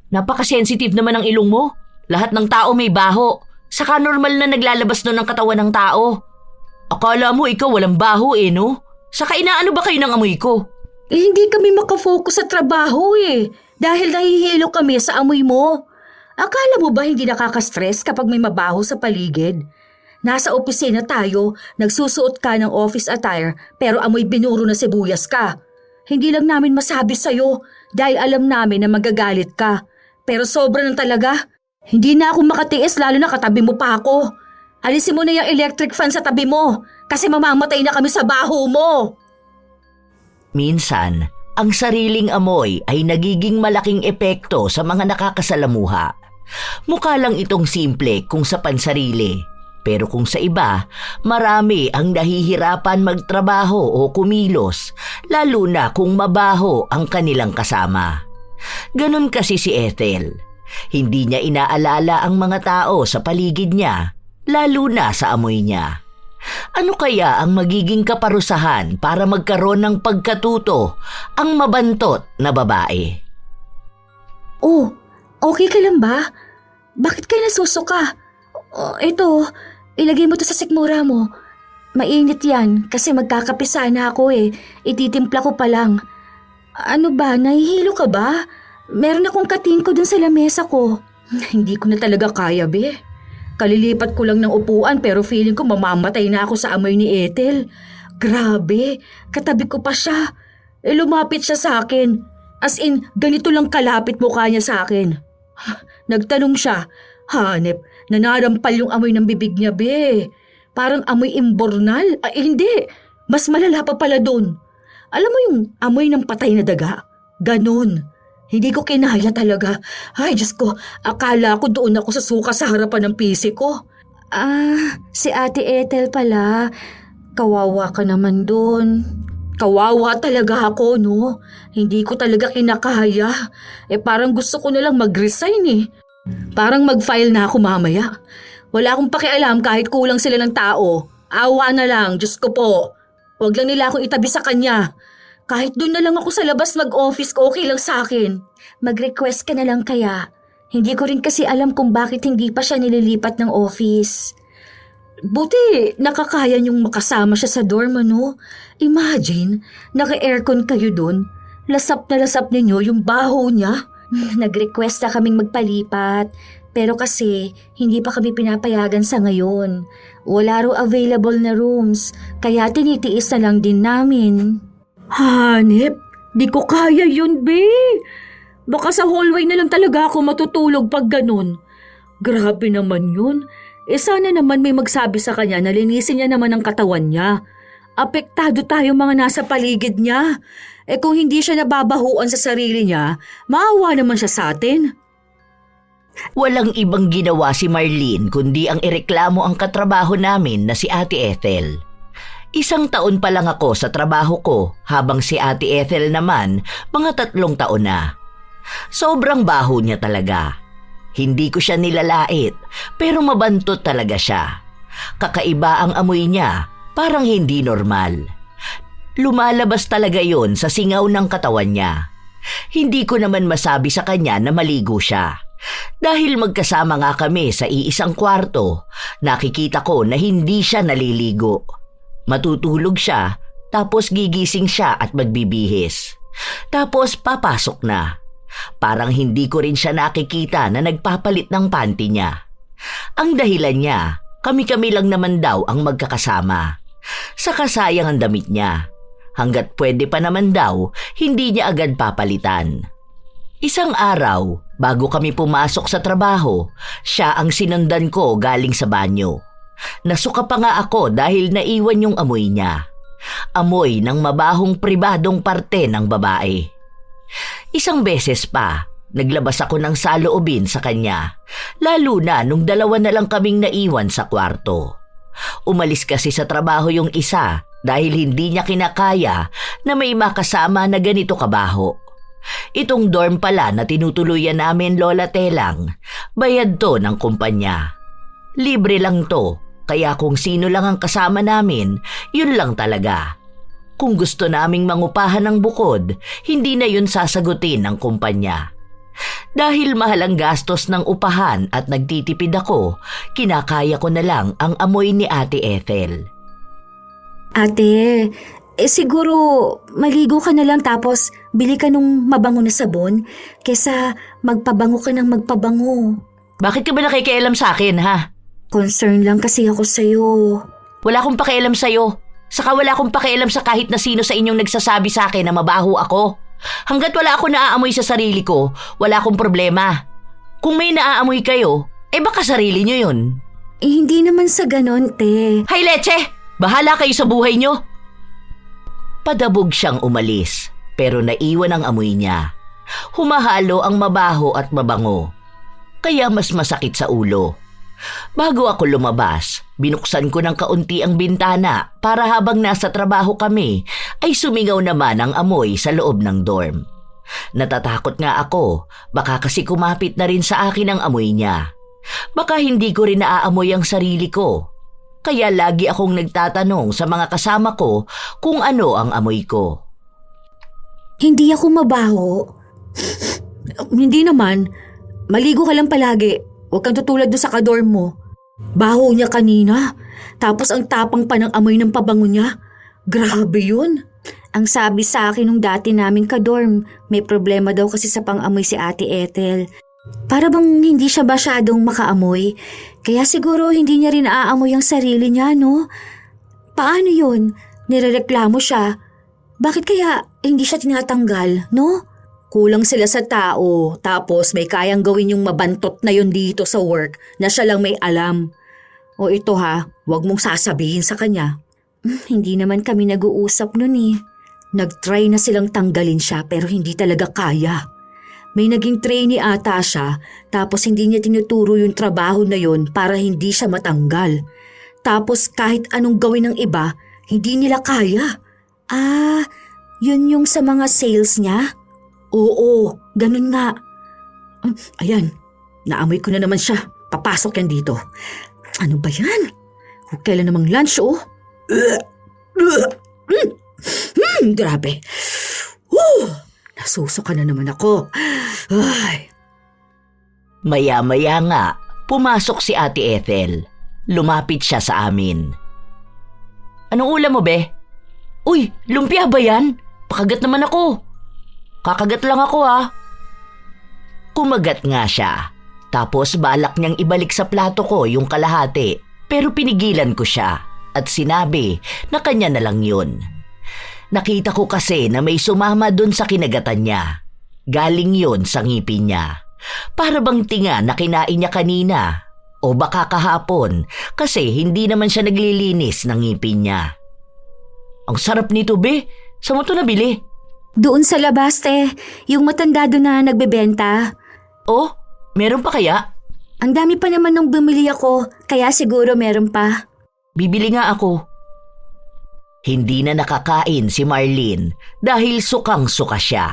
Napaka-sensitive naman ang ilong mo. Lahat ng tao may baho. Saka normal na naglalabas nun ng katawan ng tao. Akala mo ikaw walang baho no? Saka inaano ba kayo ng amoy ko? Hindi kami makafocus sa trabaho dahil nahihilo kami sa amoy mo. Akala mo ba hindi nakaka-stress kapag may mabaho sa paligid? Nasa opisina tayo, nagsusuot ka ng office attire pero amoy binuro na sibuyas ka. Hindi lang namin masabi sa'yo dahil alam namin na magagalit ka. Pero sobra na talaga. Hindi na ako makatiis lalo na katabi mo pa ako. Alisin mo na yung electric fan sa tabi mo kasi mamamatay na kami sa baho mo. Minsan, ang sariling amoy ay nagiging malaking epekto sa mga nakakasalamuha. Mukha lang itong simple kung sa pansarili. Pero kung sa iba, marami ang nahihirapan magtrabaho o kumilos, lalo na kung mabaho ang kanilang kasama. Ganon kasi si Ethel. Hindi niya inaalala ang mga tao sa paligid niya, lalo na sa amoy niya. Ano kaya ang magiging kaparusahan para magkaroon ng pagkatuto ang mabantot na babae? Oh, okay ka lang ba? Bakit ka nasusuka? Ito, ilagay mo to sa sikmura mo. Mainit yan kasi magkakapisa na ako Ititimpla ko pa lang. Ano ba, nahihilo ka ba? Meron akong katingko dun sa lamesa ko. Hindi ko na talaga kaya, be. Kalilipat ko lang ng upuan pero feeling ko mamamatay na ako sa amoy ni Ethel. Grabe, katabi ko pa siya. Lumapit siya sa akin. As in, ganito lang kalapit mukha niya sa akin. Nagtanong siya, hanep, nanarampal yung amoy ng bibig niya, be. Parang amoy imbornal. Hindi, mas malala pa pala dun. Alam mo yung amoy ng patay na daga? Ganon. Hindi ko kinaya talaga. Ay, Diyos ko, akala ko doon ako sa suka sa harapan ng pisi ko. Si Ate Ethel pala. Kawawa ka naman doon. Kawawa talaga ako, no? Hindi ko talaga kinakaya. Parang gusto ko nalang mag-resign Parang mag-file na ako mamaya. Wala akong pakialam kahit kulang sila ng tao. Awa na lang, Diyos ko po. Huwag lang nila akong itabi sa kanya. Kahit doon na lang ako sa labas mag-office ko, okay lang sa akin. Mag-request ka na lang kaya. Hindi ko rin kasi alam kung bakit hindi pa siya nililipat ng office. Buti nakakaya niyong makasama siya sa dorm, no? Imagine, naka-aircon kayo doon. Lasap na lasap ninyo yung baho niya. Nag-request na kaming magpalipat. Pero kasi, hindi pa kami pinapayagan sa ngayon. Wala raw available na rooms, kaya tinitiis na lang din namin. Hanep, di ko kaya yun, be. Baka sa hallway na lang talaga ako matutulog pag ganun. Grabe naman yun. Sana naman may magsabi sa kanya na linisin niya naman ang katawan niya. Apektado tayo mga nasa paligid niya. Kung hindi siya nababahuan sa sarili niya, maawa naman siya sa atin. Walang ibang ginawa si Marlene kundi ang ireklamo ang katrabaho namin na si Ate Ethel. 1 taon pa lang ako sa trabaho ko habang si Ate Ethel naman mga 3 taon na. Sobrang baho niya talaga. Hindi ko siya nilalait pero mabantot talaga siya. Kakaiba ang amoy niya, parang hindi normal. Lumalabas talaga yon sa singaw ng katawan niya. Hindi ko naman masabi sa kanya na maligo siya. Dahil magkasama nga kami sa iisang kwarto, nakikita ko na hindi siya naliligo. Matutulog siya, tapos gigising siya at magbibihis. Tapos papasok na. Parang hindi ko rin siya nakikita na nagpapalit ng panty niya. Ang dahilan niya, kami-kami lang naman daw ang magkakasama. Saka sayang ang damit niya. Hanggat pwede pa naman daw, hindi niya agad papalitan. Isang araw, bago kami pumasok sa trabaho, siya ang sinundan ko galing sa banyo. Nasuka pa nga ako dahil naiwan yung amoy niya. Amoy ng mabahong pribadong parte ng babae. Isang beses pa, naglabas ako ng saloobin sa kanya, lalo na nung 2 na lang kaming naiwan sa kwarto. Umalis kasi sa trabaho yung isa dahil hindi niya kinakaya na may makasama na ganito kabaho. Itong dorm pala na tinutuluyan namin, Lola Telang, bayad to ng kumpanya. Libre lang to. Kaya kung sino lang ang kasama namin, yun lang talaga. Kung gusto naming mangupahan ng bukod, hindi na yun sasagutin ng kumpanya. Dahil mahal ang gastos ng upahan at nagtitipid ako, kinakaya ko na lang ang amoy ni Ate Ethel. Ate, siguro maligo ka na lang tapos bili ka nung mabango na sabon kesa magpabango ka ng magpabango. Bakit ka ba nakikialam sa akin, ha? Concern lang kasi ako sa'yo. Wala akong pakialam sa'yo. Saka wala akong pakialam sa kahit na sino sa inyong nagsasabi sa akin na mabaho ako. Hanggat wala ako naaamoy sa sarili ko, wala akong problema. Kung may naaamoy kayo, baka sarili nyo yun. Hindi naman sa ganon, te. Hay leche! Bahala kayo sa buhay nyo! Padabog siyang umalis, pero naiwan ang amoy niya. Humahalo ang mabaho at mabango. Kaya mas masakit sa ulo. Bago ako lumabas, binuksan ko ng kaunti ang bintana para habang nasa trabaho kami ay sumingaw naman ang amoy sa loob ng dorm. Natatakot nga ako, baka kasi kumapit na rin sa akin ang amoy niya. Baka hindi ko rin naaamoy ang sarili ko. Kaya lagi akong nagtatanong sa mga kasama ko kung ano ang amoy ko. Hindi ako mabaho. Hindi naman. Maligo ka lang palagi. Huwag kang tutulad doon sa kadorm mo. Baho niya kanina. Tapos ang tapang pa ng amoy ng pabango niya. Grabe yun. Ang sabi sa akin nung dati naming kadorm, may problema daw kasi sa pang-amoy si Ate Ethel. Para bang hindi siya masyadong makaamoy. Kaya siguro hindi niya rin naaamoy ang sarili niya, no? Paano yun? Nirereklamo siya. Bakit kaya hindi siya tinatanggal, no? Kulang sila sa tao, tapos may kayang gawin yung mabantot na yun dito sa work na siya lang may alam. O ito ha, wag mong sasabihin sa kanya. Hindi naman kami nag-uusap nun eh. Nag-try na silang tanggalin siya pero hindi talaga kaya. May naging trainee ata siya, tapos hindi niya tinuturo yung trabaho na yun para hindi siya matanggal. Tapos kahit anong gawin ng iba, hindi nila kaya. Yun yung sa mga sales niya? Oo, ganun nga. Ayan, naamoy ko na naman siya. Papasok yan dito. Ano ba yan? Kailan namang lunch, oh? Grabe. Nasusuka na naman ako. Ay. Maya-maya nga, pumasok si Ate Ethel. Lumapit siya sa amin. Anong ulam mo, be? Uy, lumpia ba yan? Pakagat naman ako. Kakagat lang ako, ha. Kumagat nga siya. Tapos balak niyang ibalik sa plato ko yung kalahati. Pero pinigilan ko siya at sinabi na kanya na lang yun. Nakita ko kasi na may sumama dun sa kinagatan niya. Galing yun sa ngipin niya. Para bang tinga na kinain niya kanina. O baka kahapon kasi hindi naman siya naglilinis ng ngipin niya. Ang sarap nito, be. Saan mo ito nabili? Doon sa labas, te. Yung matanda doon na nagbebenta. Oh, meron pa kaya? Ang dami pa naman nung bumili ako, kaya siguro meron pa. Bibili nga ako. Hindi na nakakain si Marlene dahil sukang-suka siya.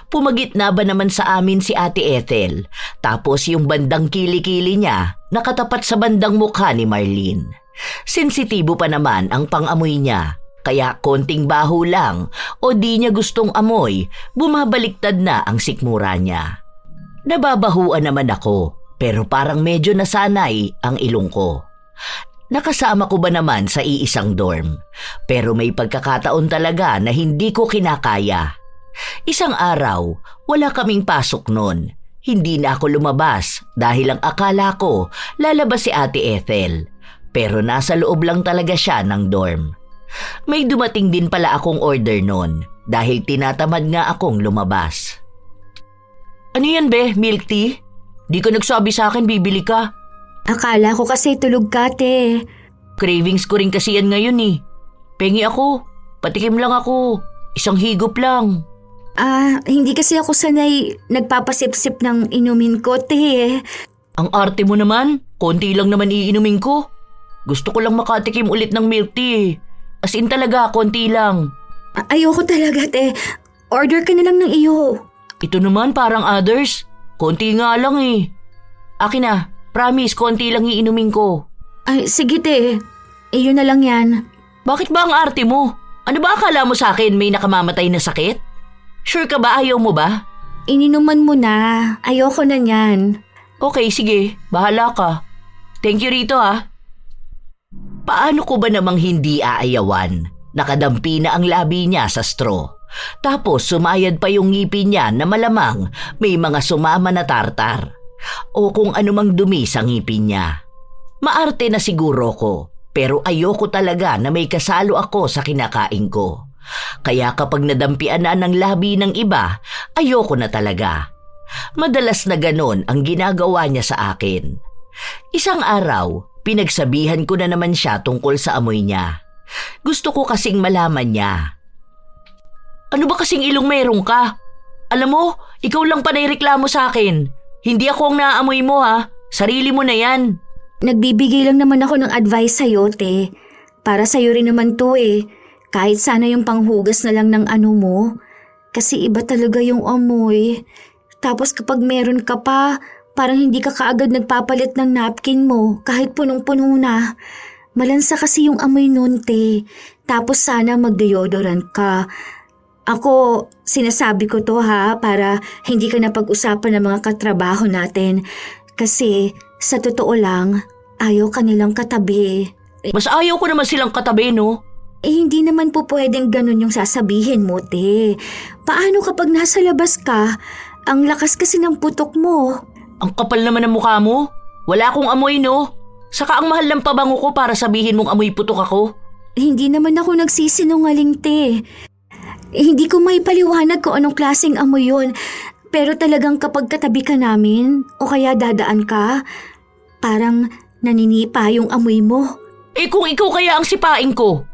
Pumagitna ba naman sa amin si Ate Ethel, tapos yung bandang kili-kili niya nakatapat sa bandang mukha ni Marlene. Sensitibo pa naman ang pang-amoy niya, kaya konting baho lang o di niya gustong amoy, bumabaliktad na ang sikmura niya. Nababahuan naman ako, pero parang medyo nasanay ang ilong ko. Nakasama ko ba naman sa iisang dorm, pero may pagkakataon talaga na hindi ko kinakaya. Isang araw, wala kaming pasok noon. Hindi na ako lumabas dahil ang akala ko lalabas si Ate Ethel, pero nasa loob lang talaga siya ng dorm. May dumating din pala akong order noon dahil tinatamad nga akong lumabas. Ano yan, be? Milk tea? Di ka nagsabi sa akin bibili ka. Akala ko kasi tulog ka, te. Cravings ko rin kasi yan ngayon eh. Pengi ako. Patikim lang ako. Isang higop lang. Hindi kasi ako sanay nagpapasip-sip ng inumin ko, te. Ang arte mo naman. Konti lang naman iinumin ko. Gusto ko lang makatikim ulit ng milk tea eh. As in talaga, konti lang. Ayoko talaga, te. Order ka na lang ng iyo. Ito naman parang others. Konti nga lang eh. Akin na, promise, konti lang iinumin ko. Ay, sige, te. Iyo na lang yan. Bakit ba ang arte mo? Ano ba akala mo sa akin may nakamamatay na sakit? Sure ka ba ayaw mo ba? ininuman mo na. Ayoko na niyan. Okay, sige. Bahala ka. Thank you rito Paano ko ba namang hindi aayawan? Nakadampi na ang labi niya sa straw. Tapos sumayad pa yung ngipin niya na malamang may mga sumama na tartar. O kung anumang dumi sa ngipin niya. Maarte na siguro ko. Pero ayoko talaga na may kasalo ako sa kinakain ko. Kaya kapag nadampian na ng labi ng iba, ayoko na talaga. Madalas na ganon ang ginagawa niya sa akin. Isang araw, pinagsabihan ko na naman siya tungkol sa amoy niya. Gusto ko kasing malaman niya. Ano ba kasing ilong meron ka? Alam mo, ikaw lang pa naireklamo sa akin. Hindi ako ang naaamoy mo Sarili mo na yan. Nagbibigay lang naman ako ng advice sa'yo, te. Para sa'yo rin naman to Kahit sana yung panghugas na lang ng ano mo. Kasi iba talaga yung amoy. Tapos kapag meron ka pa, parang hindi ka kaagad nagpapalit ng napkin mo kahit punong-puno na. Malansa kasi yung amoy nun, te. Tapos sana mag-deodorant ka. Ako, sinasabi ko to para hindi ka napag-usapan ng mga katrabaho natin. Kasi sa totoo lang, ayaw ka nilang katabi. Mas ayaw ko naman silang katabi, no? Hindi naman po pwedeng ganun yung sasabihin mo, te. Paano kapag nasa labas ka, ang lakas kasi ng putok mo? Ang kapal naman ng mukha mo. Wala akong amoy, no? Saka ang mahal ng pabango ko para sabihin mong amoy putok ako. Hindi naman ako nagsisinungaling, te. Hindi ko may paliwanag kung anong klaseng amoy yun. Pero talagang kapag katabi ka namin, o kaya dadaan ka, parang naninipa yung amoy mo. Kung ikaw kaya ang sipain ko.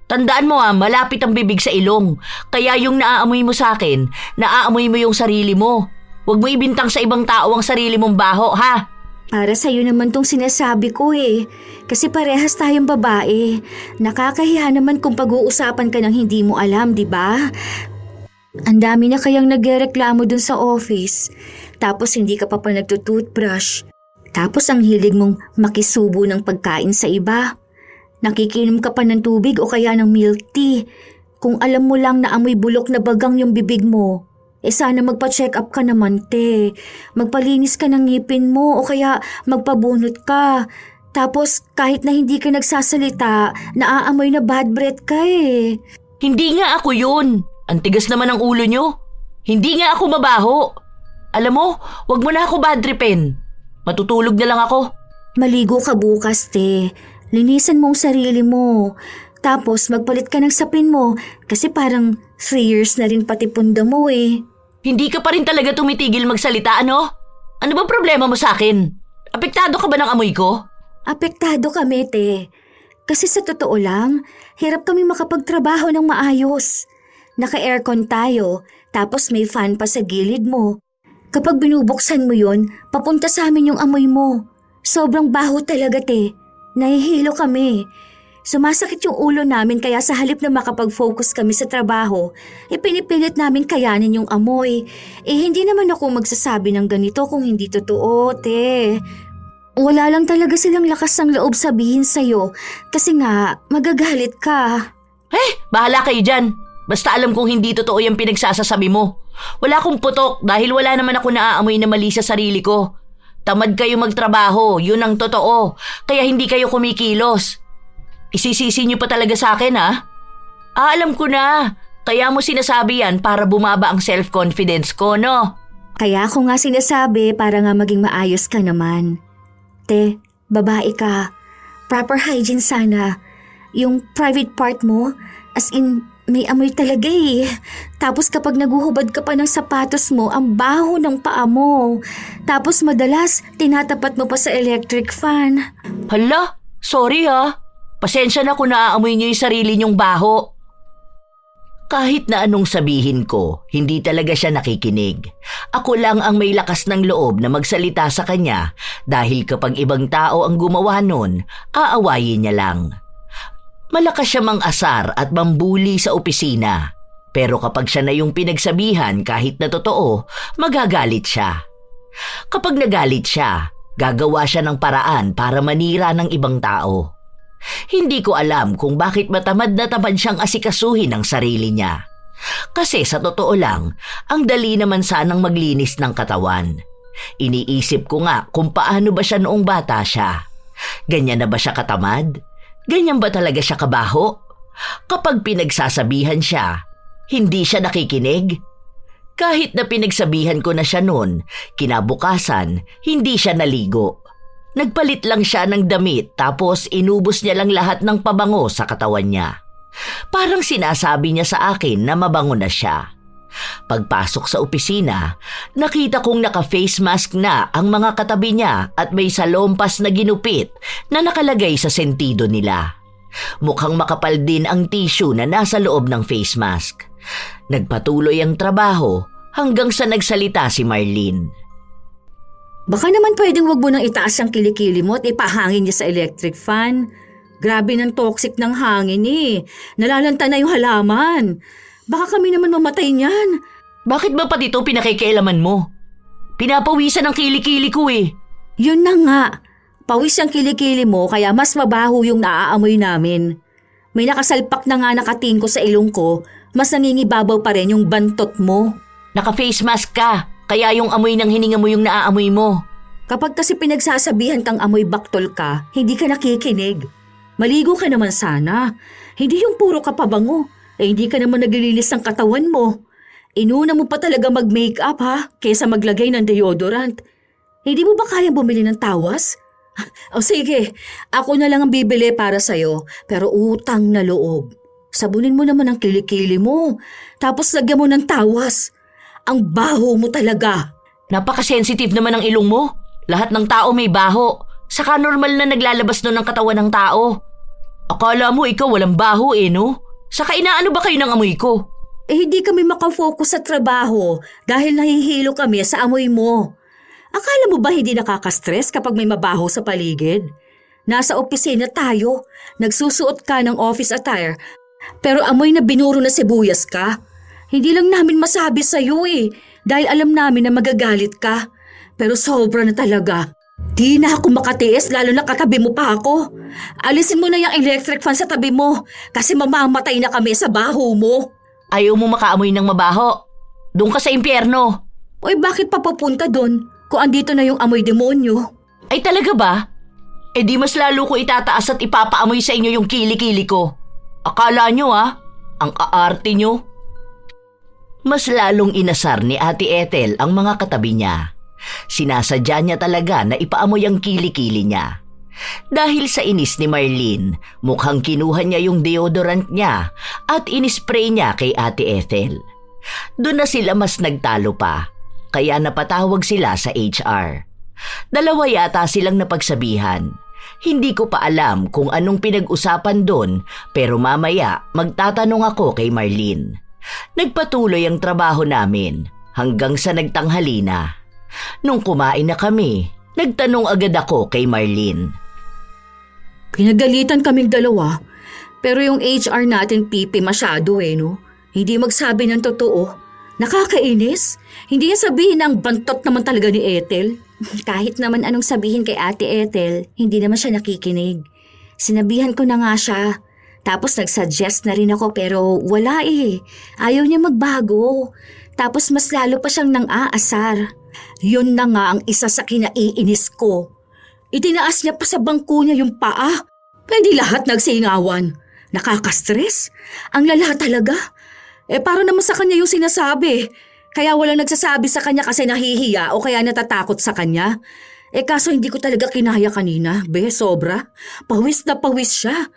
Tandaan mo malapit ang bibig sa ilong. Kaya yung naaamoy mo sa akin, naaamoy mo yung sarili mo. Huwag mo ibintang sa ibang tao ang sarili mong baho, Para sa'yo naman tong sinasabi ko Kasi parehas tayong babae. Nakakahiya naman kung pag-uusapan ka ng hindi mo alam, di ba? Ang dami na kayang nagrereklamo dun sa office. Tapos hindi ka pa nagtutoothbrush. Tapos ang hilig mong makisubo ng pagkain sa iba. Nakikinom ka pa ng tubig o kaya ng milk tea. Kung alam mo lang na amoy bulok na bagang yung bibig mo, sana magpa-check up ka naman, te. Magpalinis ka ng ngipin mo o kaya magpabunot ka. Tapos kahit na hindi ka nagsasalita, naaamoy na bad breath ka Hindi nga ako yun. Ang tigas naman ang ulo nyo. Hindi nga ako mabaho. Alam mo, wag mo na ako bad tripin. Matutulog na lang ako. Maligo ka bukas, te. Linisan mo ang sarili mo. Tapos magpalit ka ng sapin mo kasi parang 3 years na rin pati punda mo Hindi ka pa rin talaga tumitigil magsalita, ano? Ano ba problema mo sa akin? Apektado ka ba ng amoy ko? Apektado kami, te. Kasi sa totoo lang, hirap kami makapagtrabaho ng maayos. Naka-aircon tayo, tapos may fan pa sa gilid mo. Kapag binubuksan mo yun, papunta sa amin yung amoy mo. Sobrang baho talaga, te. Nahihilo kami. Sumasakit yung ulo namin kaya sa halip na makapag-focus kami sa trabaho, pinipilit namin kayanin yung amoy. Hindi naman ako magsasabi ng ganito kung hindi totoo, te. Wala lang talaga silang lakas ng loob sabihin sa'yo kasi nga magagalit ka. Bahala kayo dyan. Basta alam kong hindi totoo yung pinagsasasabi mo. Wala akong putok dahil wala naman ako naaamoy na mali sa sarili ko. Tamad kayo magtrabaho, yun ang totoo. Kaya hindi kayo kumikilos. Isisisi niyo pa talaga sa akin, alam ko na. Kaya mo sinasabi yan para bumaba ang self-confidence ko, no? Kaya ako nga sinasabi para nga maging maayos ka naman. Te, babae ka. Proper hygiene sana. Yung private part mo, as in, may amoy talaga Tapos kapag naguhubad ka pa ng sapatos mo, ang baho ng paa mo. Tapos madalas, tinatapat mo pa sa electric fan. Hala, sorry Pasensya na kung naaamoy niyo yung sarili niyong baho. Kahit na anong sabihin ko, hindi talaga siya nakikinig. Ako lang ang may lakas ng loob na magsalita sa kanya dahil kapag ibang tao ang gumawa nun, aawayin niya lang. Malakas siya mang-asar at mambuli sa opisina. Pero kapag siya na yung pinagsabihan kahit na totoo, magagalit siya. Kapag nagalit siya, gagawa siya ng paraan para manira ng ibang tao. Hindi ko alam kung bakit matamad na tamad siyang asikasuhin ang sarili niya. Kasi sa totoo lang, ang dali naman sanang maglinis ng katawan. Iniisip ko nga kung paano ba siya noong bata siya. Ganyan na ba siya katamad? Ganyan ba talaga siya kabaho? Kapag pinagsasabihan siya, hindi siya nakikinig? Kahit na pinagsabihan ko na siya noon, kinabukasan, hindi siya naligo. Nagpalit lang siya ng damit tapos inubos niya lang lahat ng pabango sa katawan niya. Parang sinasabi niya sa akin na mabango na siya. Pagpasok sa opisina, nakita kong naka-face mask na ang mga katabi niya at may salompas na ginupit na nakalagay sa sentido nila. Mukhang makapal din ang tissue na nasa loob ng face mask. Nagpatuloy ang trabaho hanggang sa nagsalita si Marlene. Baka naman pwedeng wag mo nang itaas ang kilikili mo at ipahangin niya sa electric fan. Grabe ng toxic ng hangin eh. Nalalanta na yung halaman. Baka kami naman mamatay niyan. Bakit ba pati ito pinakikialaman mo? Pinapawisan ang kilikili ko eh. Yun na nga. Pawis ang kilikili mo kaya mas mabaho yung naaamoy namin. May nakasalpak na nga nakatingin ko sa ilong ko, mas nangingibabaw pa rin yung bantot mo. Naka-face mask ka, kaya yung amoy ng hininga mo yung naaamoy mo. Kapag kasi pinagsasabihan kang amoy baktol ka, hindi ka nakikinig. Maligo ka naman sana. Hindi yung puro kapabango. Hindi ka naman naglilinis ng katawan mo. Inuna mo pa talaga mag-makeup ha, kesa maglagay ng deodorant. Hindi mo ba kayang bumili ng tawas? O sige, ako na lang ang bibili para sa'yo, pero utang na loob. Sabunin mo naman ang kilikili mo, tapos lagyan mo ng tawas. Ang baho mo talaga. Napaka-sensitive naman ang ilong mo. Lahat ng tao may baho. Saka normal na naglalabas nun ng katawan ng tao. Akala mo ikaw walang baho eh, no? Saka inaano ba kayo ng amoy ko? Hindi kami makafocus sa trabaho dahil nahihilo kami sa amoy mo. Akala mo ba hindi nakaka-stress kapag may mabaho sa paligid? Nasa opisina tayo, nagsusuot ka ng office attire, pero amoy na binuro na sibuyas ka. Hindi lang namin masabi sa'yo eh, dahil alam namin na magagalit ka. Pero sobra na talaga. Di na ako makatiis lalo na katabi mo pa ako. Alisin mo na yung electric fan sa tabi mo kasi mamamatay na kami sa baho mo. Ayaw mo makaamoy ng mabaho. Doon ka sa impyerno. Oy, bakit pa papunta doon kung andito na yung amoy demonyo? Ay talaga ba? Eh di mas lalo ko itataas at ipapaamoy sa inyo yung kilikili ko. Akala nyo ang aarte nyo. Mas lalong inasar ni Ate Ethel ang mga katabi niya. Sinasadya niya talaga na ipaamoy ang kilikili niya. Dahil sa inis ni Marlene, mukhang kinuha niya yung deodorant niya at inispray niya kay Ate Ethel. Doon na sila mas nagtalo pa, kaya napatawag sila sa HR. Dalawa yata silang napagsabihan. Hindi ko pa alam kung anong pinag-usapan doon, pero mamaya magtatanong ako kay Marlene. Nagpatuloy ang trabaho namin hanggang sa nagtanghali na. Nung kumain na kami, nagtanong agad ako kay Marlene. Pinagalitan kaming dalawa, pero yung HR natin pipi masyado no? Hindi magsabi ng totoo. Nakakainis. Hindi niya sabihin na ang bantot naman talaga ni Ethel. Kahit naman anong sabihin kay Ate Ethel, hindi naman siya nakikinig. Sinabihan ko na nga siya. Tapos nagsuggest na rin ako pero wala eh. Ayaw niya magbago. Tapos mas lalo pa siyang nang-aasar. Yun na nga ang isa sa kinaiinis ko. Itinaas niya pa sa bangko niya yung paa. Pwede lahat nagsingawan. Nakaka-stress. Ang lala talaga. Para naman sa kanya yung sinasabi. Kaya walang nagsasabi sa kanya kasi nahihiya o kaya natatakot sa kanya. Kaso hindi ko talaga kinaya kanina. Sobra. Pawis na pawis siya.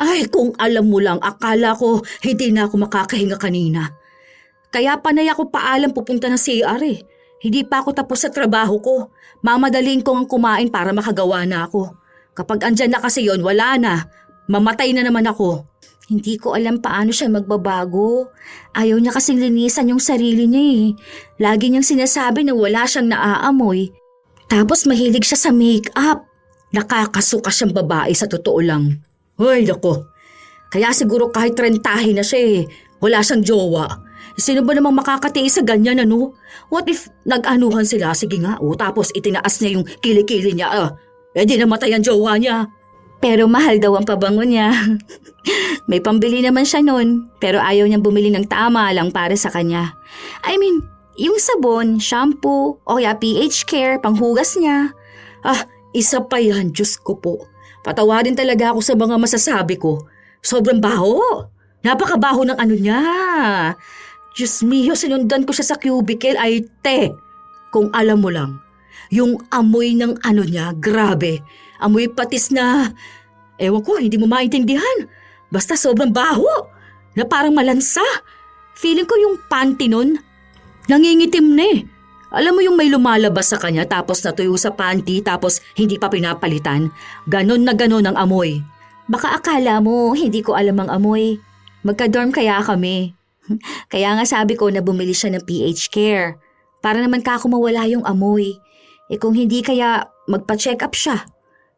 Ay, kung alam mo lang, akala ko hindi na ako makakahinga kanina. Kaya panay ako paalam pupunta ng CR eh. Hindi pa ako tapos sa trabaho ko. Mamadaliin ko ang kumain para makagawa na ako. Kapag andyan na kasi yon, wala na. Mamatay na naman ako. Hindi ko alam paano siya magbabago. Ayaw niya kasing linisan yung sarili niya eh. Lagi niyang sinasabi na wala siyang naaamoy. Tapos mahilig siya sa make-up. Nakakasuka siyang babae sa totoo lang. Ay, nako. Kaya siguro kahit rentahin na siya wala siyang jowa. Sino ba namang makakatiis sa ganyan ano? What if nag-anuhan sila? Sige nga, tapos itinaas niya yung kilikili niya. Di namatay ang jowa niya. Pero mahal daw ang pabango niya. May pambili naman siya nun, pero ayaw niyang bumili ng tama lang para sa kanya. I mean, yung sabon, shampoo, o kaya pH care, panghugas niya. Isa pa yan, Diyos ko po. Patawarin talaga ako sa mga masasabi ko. Sobrang baho. Napakabaho ng ano niya. Diyos mio, sinundan ko siya sa cubicle ay kung alam mo lang. Yung amoy ng ano niya, grabe. Amoy patis na, ewan ko, hindi mo maintindihan. Basta sobrang baho, na parang malansa. Feeling ko yung panty nun, nangingitim na eh. Alam mo yung may lumalabas sa kanya tapos natuyo sa panty tapos hindi pa pinapalitan. Ganon na ganon ang amoy. Baka akala mo, hindi ko alam ang amoy. Magka-dorm kaya kami. Kaya nga sabi ko na bumili siya ng pH care. Para naman kako mawala yung amoy. Kung hindi kaya magpa-check up siya.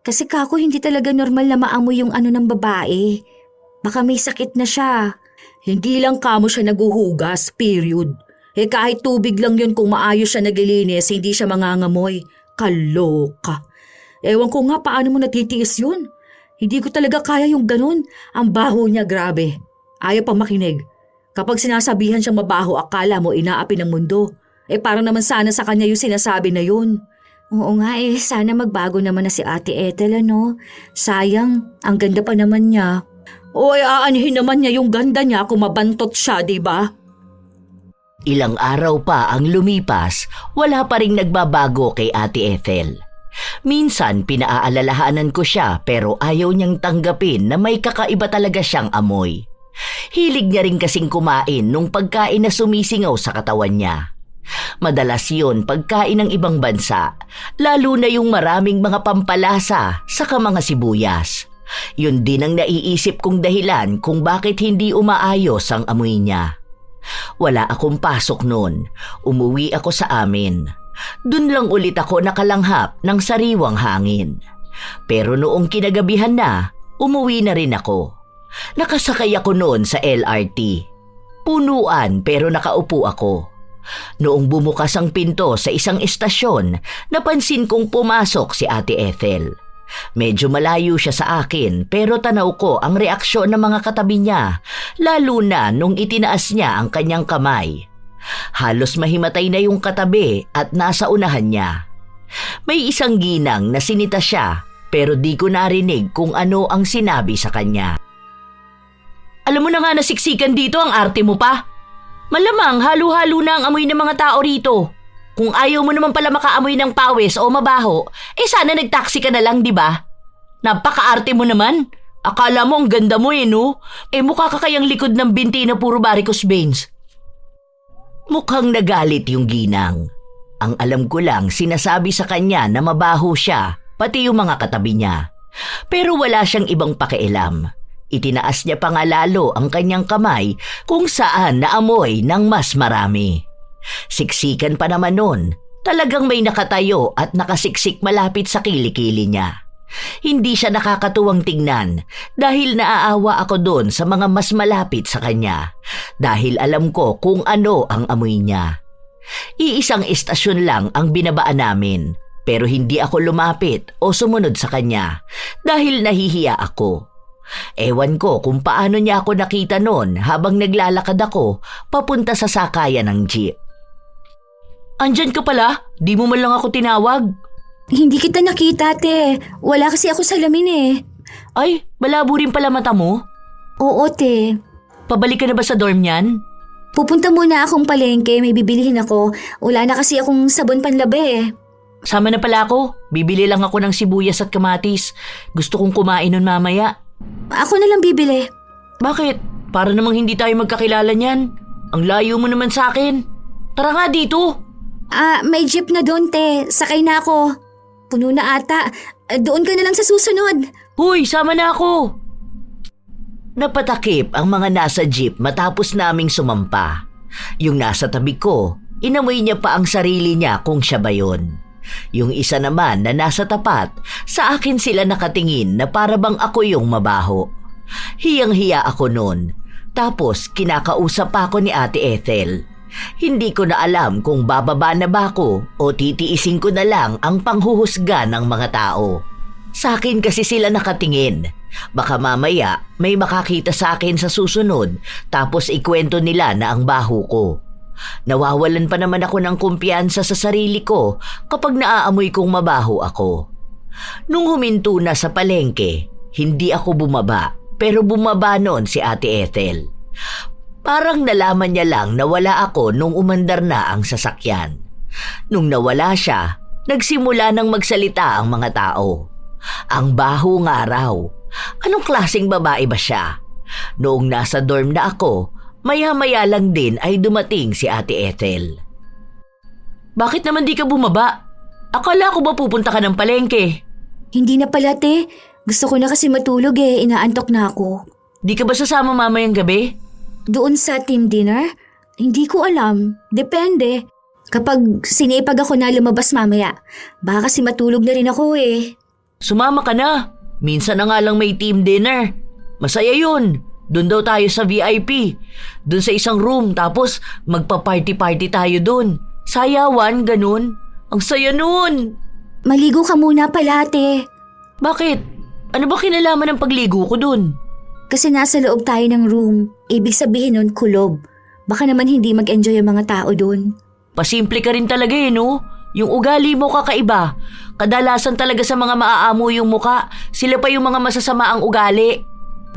Kasi kako hindi talaga normal na maamoy yung ano ng babae. Baka may sakit na siya. Hindi lang kamo siya naguhugas, period. Kahit tubig lang yun kung maayos siya naglilinis, hindi siya mangangamoy. Kaloka. Ewan ko nga paano mo natitiis yun. Hindi ko talaga kaya yung ganun. Ang baho niya, grabe. Ayaw pang makinig. Kapag sinasabihan siyang mabaho, akala mo inaapi ng mundo. Parang naman sana sa kanya yung sinasabi na yun. Oo nga sana magbago naman na si Ate Ethel ano. Sayang, ang ganda pa naman niya. Aanhin naman niya yung ganda niya kung mabantot siya, di ba? Ilang araw pa ang lumipas, wala pa ring nagbabago kay Ate Ethel. Minsan pinaaalalahanan ko siya pero ayaw niyang tanggapin na may kakaiba talaga siyang amoy. Hilig niya rin kasing kumain nung pagkain na sumisingaw sa katawan niya. Madalas yun pagkain ng ibang bansa, lalo na yung maraming mga pampalasa saka mga sibuyas. Yun din ang naiisip kong dahilan kung bakit hindi umaayos ang amoy niya. Wala akong pasok noon, umuwi ako sa amin. Dun lang ulit ako nakalanghap ng sariwang hangin. Pero noong kinagabihan na, umuwi na rin ako. Nakasakay ako noon sa LRT. Punuan pero nakaupo ako. Noong bumukas ang pinto sa isang estasyon, napansin kong pumasok si Ate Ethel. Medyo malayo siya sa akin pero tanaw ko ang reaksyon ng mga katabi niya, lalo na nung itinaas niya ang kanyang kamay. Halos mahimatay na yung katabi at nasa unahan niya. May isang ginang na sinita siya pero di ko narinig kung ano ang sinabi sa kanya. Alam mo na nga nasiksikan dito ang arte mo pa. Malamang halo-halo na ang amoy ng mga tao rito. Kung ayaw mo naman pala makaamoy ng pawis o mabaho, sana nagtaksi ka na lang, di ba? Napaka-arte mo naman. Akala mo ang ganda mo no? Mukha ka kayang likod ng binti na puro varicose veins. Mukhang nagalit yung ginang. Ang alam ko lang sinasabi sa kanya na mabaho siya, pati yung mga katabi niya. Pero wala siyang ibang pakialam. Itinaas niya pa nga lalo ang kanyang kamay kung saan naamoy ng mas marami. Siksikan pa naman nun. Talagang may nakatayo at nakasiksik malapit sa kilikili niya. Hindi siya nakakatuwang tingnan dahil naaawa ako doon sa mga mas malapit sa kanya dahil alam ko kung ano ang amoy niya. Iisang istasyon lang ang binabaan namin pero hindi ako lumapit o sumunod sa kanya dahil nahihiya ako. Ewan ko kung paano niya ako nakita noon habang naglalakad ako papunta sa sakayan ng jeep. Andyan ka pala? Di mo man lang ako tinawag. Hindi kita nakita, te. Wala kasi ako sa lamin eh. Ay, malabo rin pala mata mo? Oo, te. Pabalik ka na ba sa dorm niyan? Pupunta muna akong palengke, may bibilihin ako. Wala na kasi akong sabon panlabi eh. Sama na pala ako. Bibili lang ako ng sibuyas at kamatis. Gusto kong kumain nun mamaya. Ako na lang bibili. Bakit? Para namang hindi tayo magkakilala niyan. Ang layo mo naman sa akin. Tara nga dito. May jeep na doon, te. Sakay na ako. Puno na ata. Doon ka na lang sa susunod. Huy, sama na ako. Napatakip ang mga nasa jeep matapos naming sumampa. Yung nasa tabi ko, inamoy niya pa ang sarili niya kung siya ba yun. Yung isa naman na nasa tapat, sa akin sila nakatingin na para bang ako yung mabaho. Hiyang-hiya ako noon. Tapos kinakausap pa ako ni Ate Ethel. Hindi ko na alam kung bababa na ba ako o titiisin ko na lang ang panghuhusga ng mga tao. Sa akin kasi sila nakatingin. Baka mamaya may makakita sa akin sa susunod tapos ikwento nila na ang baho ko. Nawawalan pa naman ako ng kumpiyansa sa sarili ko kapag naaamoy kong mabaho ako. Nung huminto na sa palengke, hindi ako bumaba pero bumaba noon si Ate Ethel. Parang nalaman niya lang na wala ako nung umandar na ang sasakyan. Nung nawala siya, nagsimula nang magsalita ang mga tao. Ang baho nga raw. Anong klaseng babae ba siya? Noong nasa dorm na ako, maya-maya lang din ay dumating si Ate Ethel. Bakit naman di ka bumaba? Akala ko ba pupunta ka ng palengke? Hindi na pala, te. Gusto ko na kasi matulog inaantok na ako. Di ka ba sasama mamayang gabi? Doon sa team dinner? Hindi ko alam. Depende. Kapag sinipag ako na lumabas mamaya, baka kasi matulog na rin ako Sumama ka na. Minsan na nga lang may team dinner. Masaya yun. Doon daw tayo sa VIP. Doon sa isang room tapos magpa-party-party tayo doon. Sayawan, ganun. Ang saya nun. Maligo ka muna pala, te. Bakit? Ano ba kinalaman ng pagligo ko doon? Kasi nasa loob tayo ng room. Ibig sabihin nun, kulob. Baka naman hindi mag-enjoy ang mga tao doon. Pasimple ka rin talaga no? Yung ugali mo kakaiba. Kadalasan talaga sa mga maaamo yung muka, sila pa yung mga masasama ang ugali.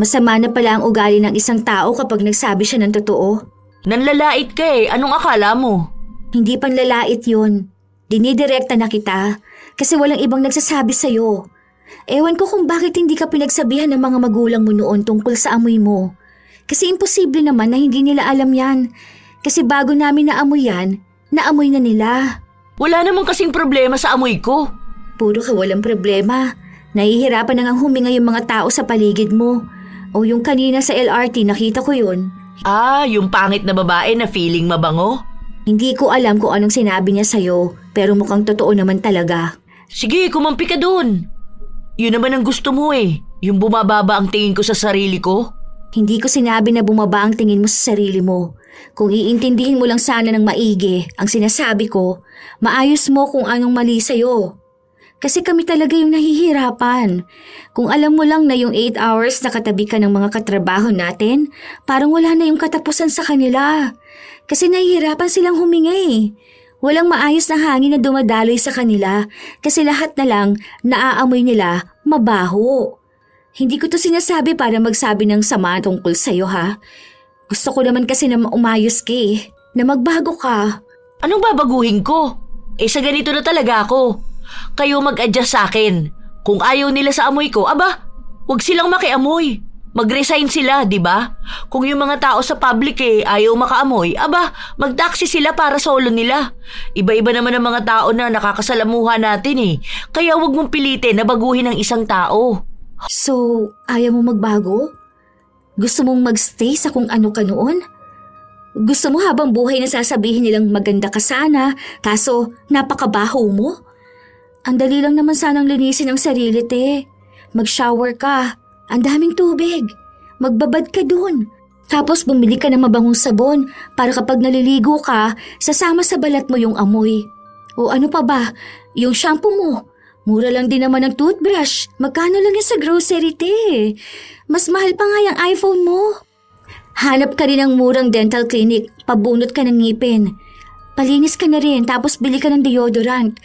Masama na pala ang ugali ng isang tao kapag nagsabi siya ng totoo. Nanlalait ka anong akala mo? Hindi panlalait yun. Dinidirekta na kita kasi walang ibang nagsasabi sa'yo. Ewan ko kung bakit hindi ka pinagsabihan ng mga magulang mo noon tungkol sa amoy mo. Kasi imposible naman na hindi nila alam yan. Kasi bago namin naamoy yan, naamoy na nila. Wala namang kasing problema sa amoy ko. Puro ka walang problema. Nahihirapan na ngang huminga yung mga tao sa paligid mo. O yung kanina sa LRT, nakita ko yun. Yung pangit na babae na feeling mabango? Hindi ko alam kung anong sinabi niya sa'yo, pero mukhang totoo naman talaga. Sige, kumampi ka dun. Yun naman ang gusto mo yung bumababa ang tingin ko sa sarili ko. Hindi ko sinabi na bumaba ang tingin mo sa sarili mo. Kung iintindihin mo lang sana ng maigi ang sinasabi ko, maayos mo kung anong mali sa'yo. Kasi kami talaga yung nahihirapan. Kung alam mo lang na yung 8 hours na katabi ka ng mga katrabaho natin, parang wala na yung katapusan sa kanila. Kasi nahihirapan silang huminga Walang maayos na hangin na dumadaloy sa kanila kasi lahat na lang naaamoy nila mabaho. Hindi ko to sinasabi para magsabi ng sama tungkol sa'yo ha. Gusto ko naman kasi na umayos ka na magbago ka. Anong babaguhin ko? Sa ganito na talaga ako. Kayo mag-adjust sa akin. Kung ayaw nila sa amoy ko, wag silang makiamoy. Mag-resign sila, di ba? Kung yung mga tao sa public ayaw makaamoy, mag-taxi sila para solo nila. Iba-iba naman ang mga tao na nakakasalamuha natin Kaya wag mong pilitin na baguhin ang isang tao. So, ayaw mo magbago? Gusto mong magstay sa kung ano ka noon? Gusto mo habang buhay na sasabihin nilang maganda ka sana, kaso napakabaho mo? Ang dali lang naman sanang linisin ang sarili, te. Mag-shower ka. Ang daming tubig. Magbabad ka dun. Tapos bumili ka ng mabangong sabon para kapag naliligo ka, sasama sa balat mo yung amoy. O ano pa ba? Yung shampoo mo. Mura lang din naman ang toothbrush. Magkano lang yan sa grocery, te? Mas mahal pa nga yung iPhone mo. Hanap ka rin ng murang dental clinic. Pabunot ka ng ngipin. Palinis ka na rin tapos bili ka ng deodorant.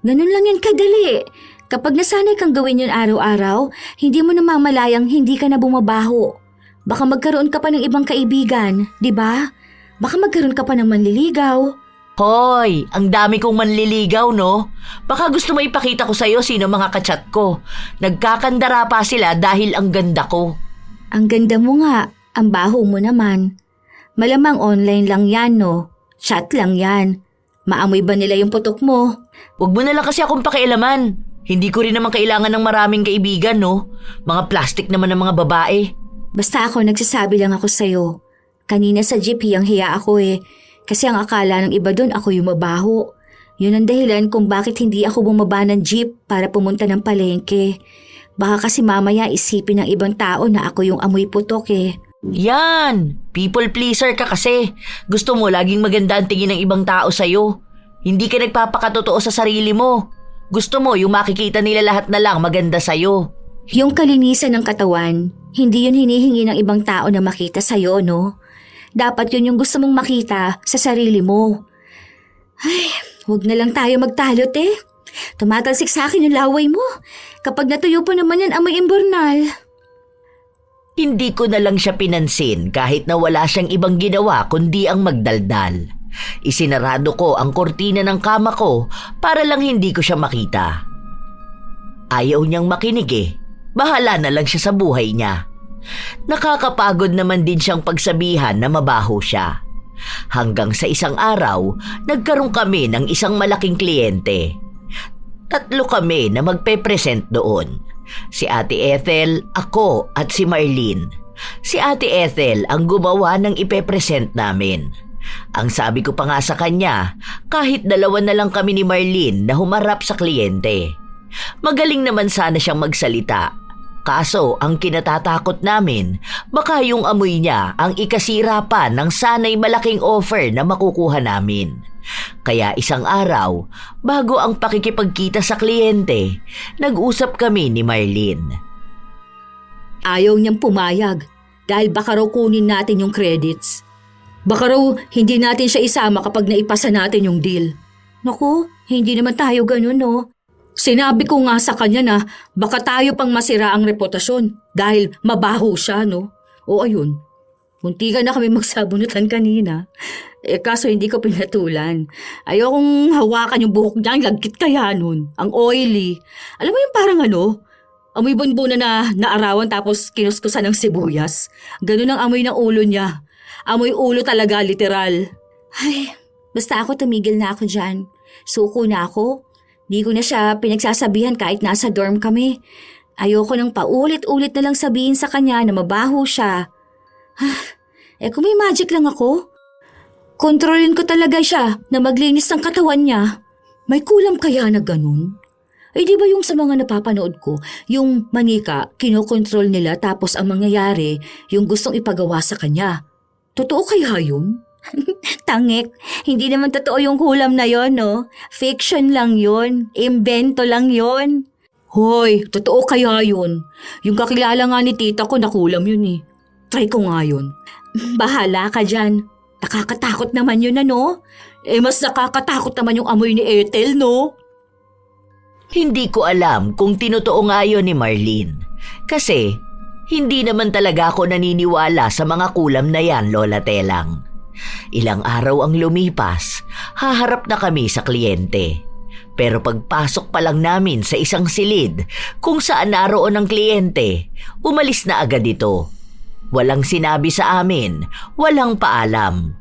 Ganun lang yan kadali. Kapag nasanay kang gawin yun araw-araw, hindi mo namamalayang hindi ka na bumabaho. Baka magkaroon ka pa ng ibang kaibigan, di ba? Baka magkaroon ka pa ng manliligaw. Hoy, ang dami kong manliligaw, no? Baka gusto mo ipakita ko sa'yo sino mga kachat ko. Nagkakandara pa sila dahil ang ganda ko. Ang ganda mo nga, ang baho mo naman. Malamang online lang yan, no? Chat lang yan. Maamoy ba nila yung putok mo? Huwag mo na lang kasi akong pakialaman. Hindi ko rin naman kailangan ng maraming kaibigan, no? Mga plastic naman ng mga babae. Basta ako nagsasabi lang ako sa'yo. Kanina sa jeep hiyang-hiya ako Kasi ang akala ng iba doon ako yung mabaho. Yun ang dahilan kung bakit hindi ako bumaba ng jeep para pumunta ng palengke. Baka kasi mamaya isipin ng ibang tao na ako yung amoy putok Yan! People pleaser ka kasi. Gusto mo laging maganda ang tingin ng ibang tao sa'yo. Hindi ka nagpapakatotoo sa sarili mo. Gusto mo yung makikita nila lahat na lang maganda sa'yo. Yung kalinisan ng katawan, hindi yun hinihingi ng ibang tao na makita sa'yo, no? Dapat yun yung gusto mong makita sa sarili mo. Ay, huwag na lang tayo magtalot eh. Tumatalsik sa akin yung laway mo. Kapag natuyo pa naman yan, amoy imburnal. Hindi ko na lang siya pinansin kahit na wala siyang ibang ginawa kundi ang magdaldal. Isinarado ko ang kortina ng kama ko para lang hindi ko siya makita. Ayaw niyang makinig eh. Bahala na lang siya sa buhay niya. Nakakapagod naman din siyang pagsabihan na mabaho siya. Hanggang sa isang araw, nagkaroon kami ng isang malaking kliyente. 3 kami na magpe-present doon. Si Ate Ethel, ako at si Marlene. Si Ate Ethel ang gumawa ng ipe-present namin. Ang sabi ko pa nga sa kanya, kahit 2 na lang kami ni Marlene na humarap sa kliyente. Magaling naman sana siyang magsalita. Kaso ang kinatatakot namin, baka yung amoy niya ang ikasira pa ng sanay malaking offer na makukuha namin. Kaya isang araw, bago ang pakikipagkita sa kliyente, nag-usap kami ni Marlene. Ayaw niyang pumayag dahil baka raw kunin natin yung credits. Baka raw hindi natin siya isama kapag naipasa natin yung deal. Naku, hindi naman tayo ganun, no? Sinabi ko nga sa kanya na baka tayo pang masira ang reputasyon dahil mabaho siya, no? O ayun, muntikan na kami magsabunutan kanina. Kaso hindi ko pinatulan. Ayokong hawakan yung buhok niya, ang lagkit kaya nun. Ang oily. Alam mo yung parang amoy bunbuna na naarawan tapos kinuskusan ng sibuyas. Ganun ang amoy ng ulo niya. Amoy ulo talaga, literal. Ay, basta ako tumigil na ako dyan. Suko na ako. Di ko na siya pinagsasabihan kahit nasa dorm kami. Ayoko nang paulit-ulit na lang sabihin sa kanya na mabaho siya. Kung may magic lang ako, kontrolin ko talaga siya na maglinis ng katawan niya. May kulam kaya na ganun? Di ba yung sa mga napapanood ko, yung manika, kinokontrol nila tapos ang mangyayari, yung gustong ipagawa sa kanya. Totoo kaya yun? Tangik, hindi naman totoo yung kulam na yon, no? Fiction lang yon, imbento lang yon. Hoy, totoo kaya yun? Yung kakilala nga ni tita ko nakulam yun eh. Try ko nga yun. Bahala ka dyan. Nakakatakot naman yun, ano? Mas nakakatakot naman yung amoy ni Ethel, no? Hindi ko alam kung tinotoo nga yun ni Marlene. Kasi hindi naman talaga ako naniniwala sa mga kulam na yan, Lola Telang. Ilang araw ang lumipas, haharap na kami sa kliyente. Pero pagpasok pa lang namin sa isang silid kung saan naroon ang kliyente, umalis na agad ito. Walang sinabi sa amin, walang paalam,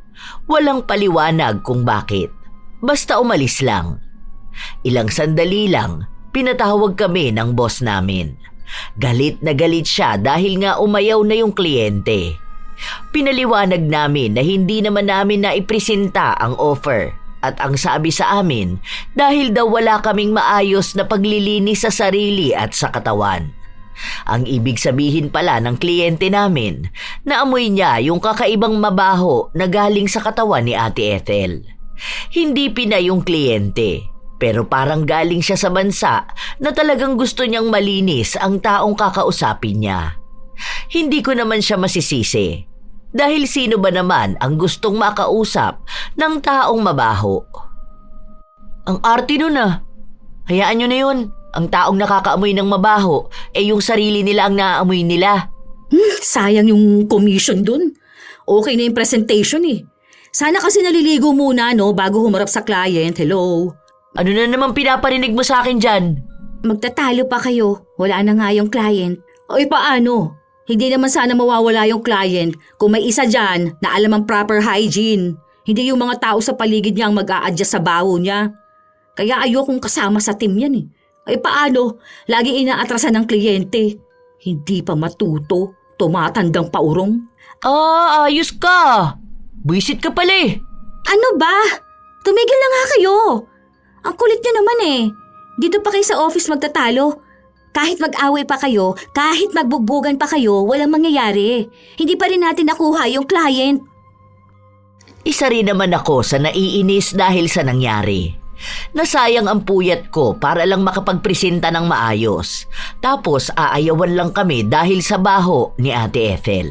walang paliwanag kung bakit. Basta umalis lang. Ilang sandali lang, pinatawag kami ng boss namin. Galit na galit siya dahil nga umayaw na yung kliyente. Pinaliwanag namin na hindi naman namin naipresenta ang offer at ang sabi sa amin dahil daw wala kaming maayos na paglilinis sa sarili at sa katawan. Ang ibig sabihin pala ng kliyente namin na amoy niya yung kakaibang mabaho na galing sa katawan ni Ate Ethel. Hindi pinay yung kliyente, pero parang galing siya sa bansa na talagang gusto niyang malinis ang taong kakausapin niya. Hindi ko naman siya masisisi. Dahil sino ba naman ang gustong makausap ng taong mabaho? Ang arte nun ah. Hayaan nyo na yun. Ang taong nakakaamoy ng mabaho, yung sarili nila ang naaamoy nila. Sayang yung commission dun. Okay na yung presentation eh. Sana kasi naliligo muna no bago humarap sa client. Hello? Ano na naman pinaparinig mo sa akin dyan? Magtatalo pa kayo. Wala na nga yung client. Paano? Hindi naman sana mawawala yung client kung may isa dyan na alam ang proper hygiene. Hindi yung mga tao sa paligid niya ang mag-a-adjust sa baho niya. Kaya ayokong kasama sa team yan eh. Paano? Lagi inaatrasan ng kliyente. Hindi pa matuto. Tumatandang paurong. Ayos ka. Buisit ka pala eh. Ano ba? Tumigil na nga kayo. Ang kulit niyo naman eh. Dito pa kayo sa office magtatalo. Kahit mag-away pa kayo, kahit magbugbugan pa kayo, walang mangyayari. Hindi pa rin natin nakuha yung client. Isa rin naman ako sa naiinis dahil sa nangyari. Nasayang ang puyat ko para lang makapagpresenta ng maayos. Tapos aayawan lang kami dahil sa baho ni Ate Ethel.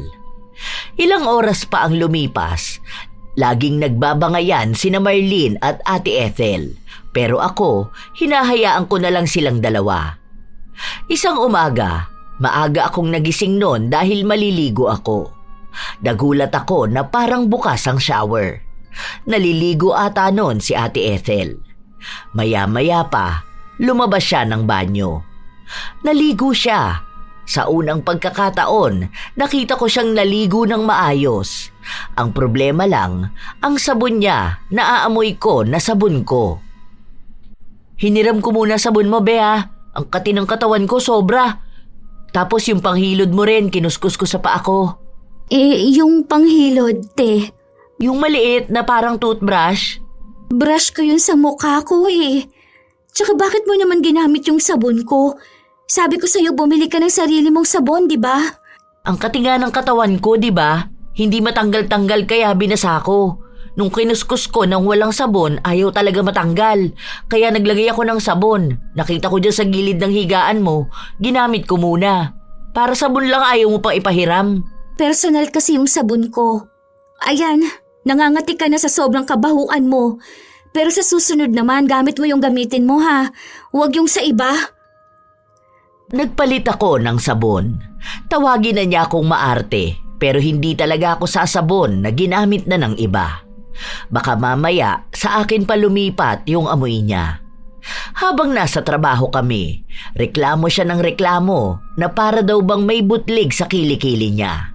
Ilang oras pa ang lumipas. Laging nagbabangayan sina Marlene at Ate Ethel. Pero ako, hinahayaan ko na lang silang dalawa. Isang umaga, maaga akong nagising noon dahil maliligo ako. Nagulat ako na parang bukas ang shower. Naliligo ata noon si Ate Ethel. Maya-maya pa, lumabas siya ng banyo. Naligo siya. Sa unang pagkakataon, nakita ko siyang naligo ng maayos. Ang problema lang, ang sabon niya, naaamoy ko na sabon ko. Hiniram ko muna sabon mo, Bea. Ang kati ng katawan ko sobra. Tapos yung panghilod mo rin, kinuskus ko sa paa ko. Yung panghilod, te. Yung maliit na parang toothbrush. Brush ko yun sa mukha ko eh. Tsaka bakit mo naman ginamit yung sabon ko? Sabi ko sa'yo bumili ka ng sarili mong sabon, di ba? Ang katinga ng katawan ko, di ba? Hindi matanggal-tanggal kaya binasa ko. Nung kinuskus ko nang walang sabon, ayaw talaga matanggal. Kaya naglagay ako ng sabon. Nakita ko dyan sa gilid ng higaan mo, ginamit ko muna. Para sabon lang ayaw mo pang ipahiram. Personal kasi yung sabon ko. Ayan, nangangati ka na sa sobrang kabahuan mo. Pero sa susunod naman, gamit mo yung gamitin mo ha. Huwag yung sa iba. Nagpalit ako ng sabon. Tawagin na niya akong maarte, pero hindi talaga ako sasabon na ginamit na ng iba. Baka mamaya sa akin pa lumipat yung amoy niya. Habang nasa trabaho kami, reklamo siya ng reklamo na para daw bang may butlig sa kilikili niya.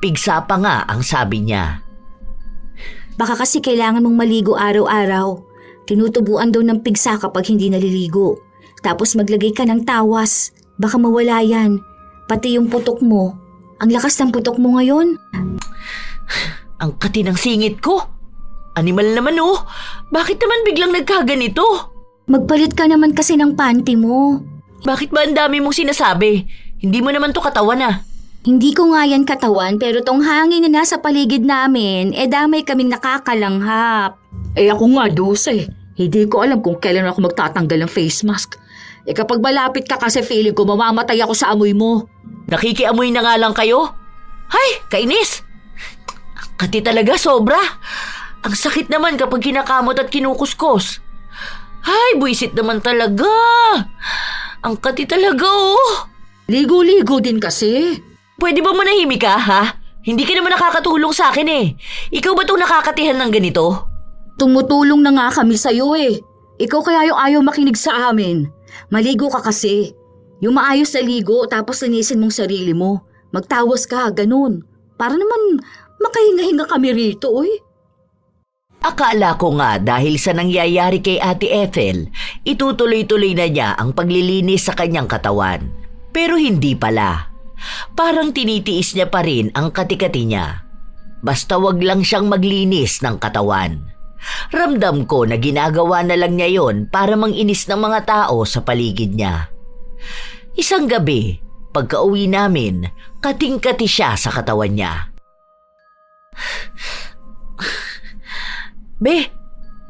Pigsa pa nga ang sabi niya. Baka kasi kailangan mong maligo araw-araw. Tinutubuan daw ng pigsa kapag hindi naliligo. Tapos maglagay ka ng tawas. Baka mawala yan. Pati yung putok mo. Ang lakas ng putok mo ngayon. Ang kati ng singit ko. Animal naman oh. Bakit naman biglang nagkaganito? Magpalit ka naman kasi ng panty mo. Bakit ba ang dami mong sinasabi? Hindi mo naman to katawan ah. Hindi ko nga yan katawan pero tong hangin na nasa paligid namin, damay kaming nakakalanghap. Ako nga, Dose. Hindi ko alam kung kailan ako magtatanggal ng face mask. Kapag malapit ka kasi feeling ko mamamatay ako sa amoy mo. Nakikiamoy na nga lang kayo? Hay, kainis! Kati talaga, sobra. Ang sakit naman kapag kinakamot at kinukuskus. Hay, buisit naman talaga. Ang kati talaga oh. Ligo-ligo din kasi. Pwede ba manahimik ka, ha? Hindi ka naman nakakatulong sa akin eh. Ikaw ba itong nakakatihan ng ganito? Tumutulong na nga kami sa'yo eh. Ikaw kaya yung ayaw makinig sa amin. Maligo ka kasi. Yung maayos na ligo tapos linisin mong sarili mo. Magtawas ka, ganun. Para naman makahinga-hinga kami rito, oy. Akala ko nga dahil sa nangyayari kay Ate Ethel, itutuloy-tuloy na niya ang paglilinis sa kanyang katawan. Pero hindi pala. Parang tinitiis niya pa rin ang katikati niya. Basta wag lang siyang maglinis ng katawan. Ramdam ko na ginagawa na lang niya yon para manginis ng mga tao sa paligid niya. Isang gabi, pagka-uwi namin, kating-kati siya sa katawan niya. Be,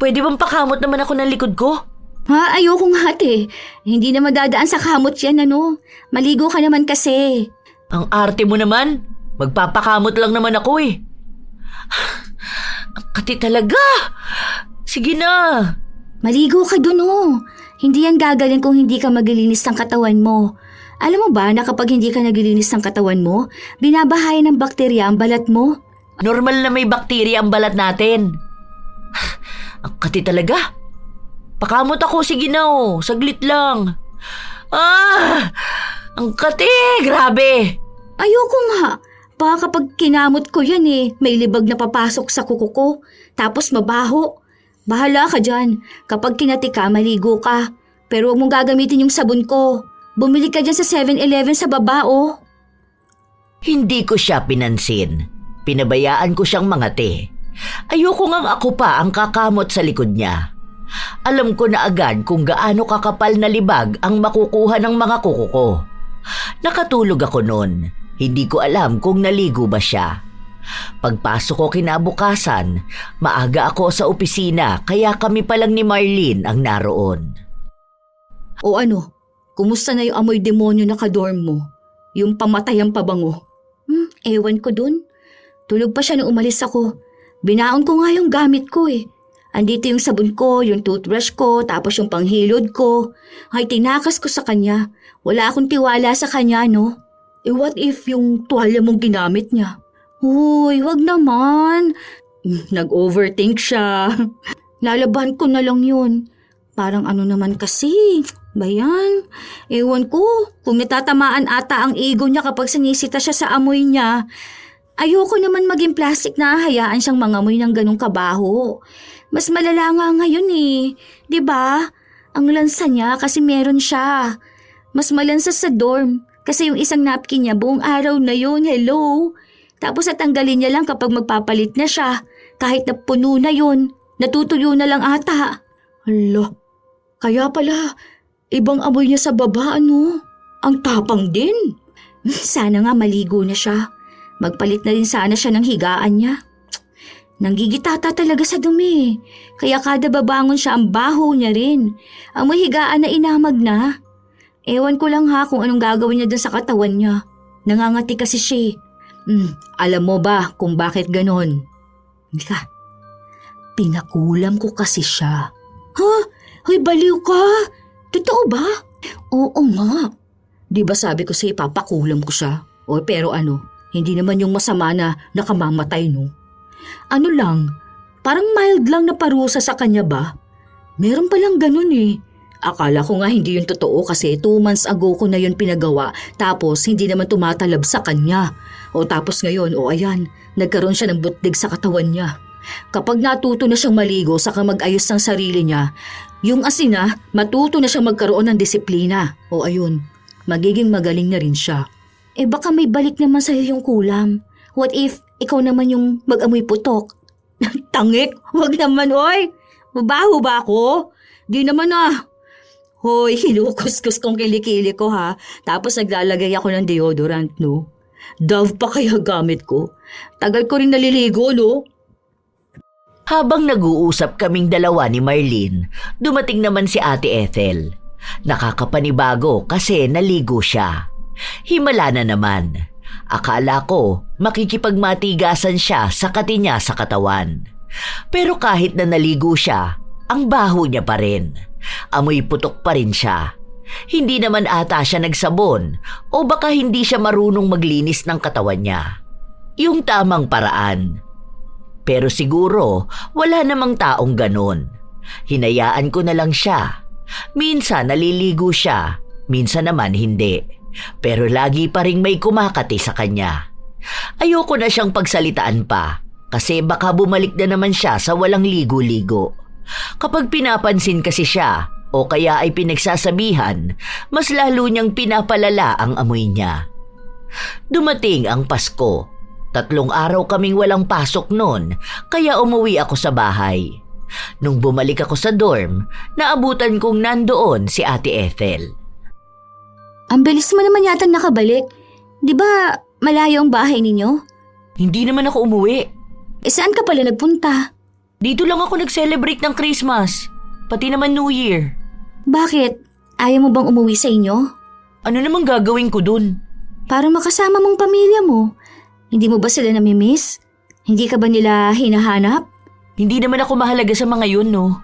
pwede bang pakamot naman ako ng likod ko? Ha, ayoko nga ate. Hindi na madadaan sa kamot yan ano. Maligo ka naman kasi. Ang arte mo naman. Magpapakamot lang naman ako eh. Ang kati talaga. Sige na. Maligo ka dun oh. Hindi yan gagaling kung hindi ka maglilinis ng katawan mo. Alam mo ba na kapag hindi ka naglilinis ng katawan mo, binabahayan ng bakterya ang balat mo? Normal na may bakterya ang balat natin. Ang kati talaga. Pakamot ako, sige na oh. Saglit lang. Ang kati, grabe. Ayoko nga. Baka kapag kinamot ko yan may libag na papasok sa kuko ko. Tapos mabaho. Bahala ka dyan. Kapag kinati ka, maligo ka. Pero huwag mong gagamitin yung sabon ko. Bumili ka dyan sa 7-Eleven sa baba oh. Hindi ko siya pinansin. Pinabayaan ko siyang mangati. Ayoko ngang ako pa ang kakamot sa likod niya. Alam ko na agad kung gaano kakapal na libag ang makukuha ng mga kuko ko. Nakatulog ako noon. Hindi ko alam kung naligo ba siya. Pagpasok ko kinabukasan, maaga ako sa opisina kaya kami pa lang ni Marlene ang naroon. O ano, kumusta na yung amoy demonyo na kadorm mo? Yung pamatayang pabango? Ewan ko dun. Tulog pa siya nung umalis ako. Binaon ko nga yung gamit ko eh. Andito yung sabon ko, yung toothbrush ko, tapos yung panghilod ko. Ay, tinakas ko sa kanya. Wala akong tiwala sa kanya, no? What if yung tuwalya mong ginamit niya? Uy, wag naman. Nag-overthink siya. Lalaban ko na lang yun. Parang ano naman kasi, bayan. Ewan ko, kung natatamaan ata ang ego niya kapag sinisita siya sa amoy niya. Ayoko naman maging plastic na hayaan siyang mangamoy ng ganong kabaho. Mas malala nga ngayon eh. 'Di ba? Ang lansa niya kasi meron siya. Mas malansa sa dorm kasi yung isang napkin niya buong araw na yun, hello. Tapos natanggalin niya lang kapag magpapalit na siya. Kahit na puno na yun, natutuyo na lang ata. Hala, kaya pala, ibang amoy niya sa baba, ano? Ang tapang din. Sana nga maligo na siya. Magpalit na rin sana siya ng higaan niya. Nanggigitata talaga sa dumi. Kaya kada babangon siya ang baho niya rin. Amoy higaan na inamag na. Ewan ko lang ha kung anong gagawin niya dun sa katawan niya. Nangangati kasi siya. Alam mo ba kung bakit ganon? Mika, Pinakulam ko kasi siya. ha? Hoy, baliw ka! Totoo ba? Oo nga. Di ba sabi ko sa'yo papakulam ko siya? O pero ano, hindi naman yung masama na nakamamatay, no? Ano lang, parang mild lang na parusa sa kanya ba? Meron palang ganun eh. Akala ko nga hindi yun totoo kasi 2 months ago ko na yun pinagawa tapos hindi naman tumatalab sa kanya. O tapos ngayon, ayan, nagkaroon siya ng butlig sa katawan niya. Kapag natuto na siyang maligo saka mag-ayos ng sarili niya, yung asina, matuto na siyang magkaroon ng disiplina. O ayun, magiging magaling na rin siya. Baka may balik naman sa'yo yung kulam. What if ikaw naman yung mag-amoy putok? Tangik, wag naman oy. Mabaho ba ako? Di naman ah. Hoy, hinukuskus kong kilikili ko ha. Tapos naglalagay ako ng deodorant, no? Dove pa kaya gamit ko? Tagal ko rin naliligo, no? Habang nag-uusap kaming dalawa ni Marlene, dumating naman si Ate Ethel. Nakakapanibago kasi naligo siya. Himala na naman. Akala ko makikipagmatigasan siya sa kati niya sa katawan. Pero kahit na naligo siya, ang baho niya pa rin. Amoy putok pa rin siya. Hindi naman ata siya nagsabon o baka hindi siya marunong maglinis ng katawan niya. Yung tamang paraan. Pero siguro wala namang taong ganon. Hinayaan ko na lang siya. Minsan naliligo siya, minsan naman hindi. Pero lagi pa ring may kumakati sa kanya. Ayoko na siyang pagsalitaan pa kasi baka bumalik na naman siya sa walang ligo-ligo. Kapag pinapansin kasi siya o kaya ay pinagsasabihan, mas lalo niyang pinapalala ang amoy niya. Dumating ang Pasko. 3 araw kaming walang pasok noon kaya umuwi ako sa bahay. Nung bumalik ako sa dorm, naabutan kong nandoon si Ate Ethel. Ang bilis mo naman yata nakabalik. Di ba malayo ang bahay ninyo? Hindi naman ako umuwi. Saan ka pala nagpunta? Dito lang ako nag-celebrate ng Christmas, pati naman New Year. Bakit? Ayaw mo bang umuwi sa inyo? Ano namang gagawin ko dun? Para makasama mong pamilya mo. Hindi mo ba sila namimiss? Hindi ka ba nila hinahanap? Hindi naman ako mahalaga sa mga yun, no?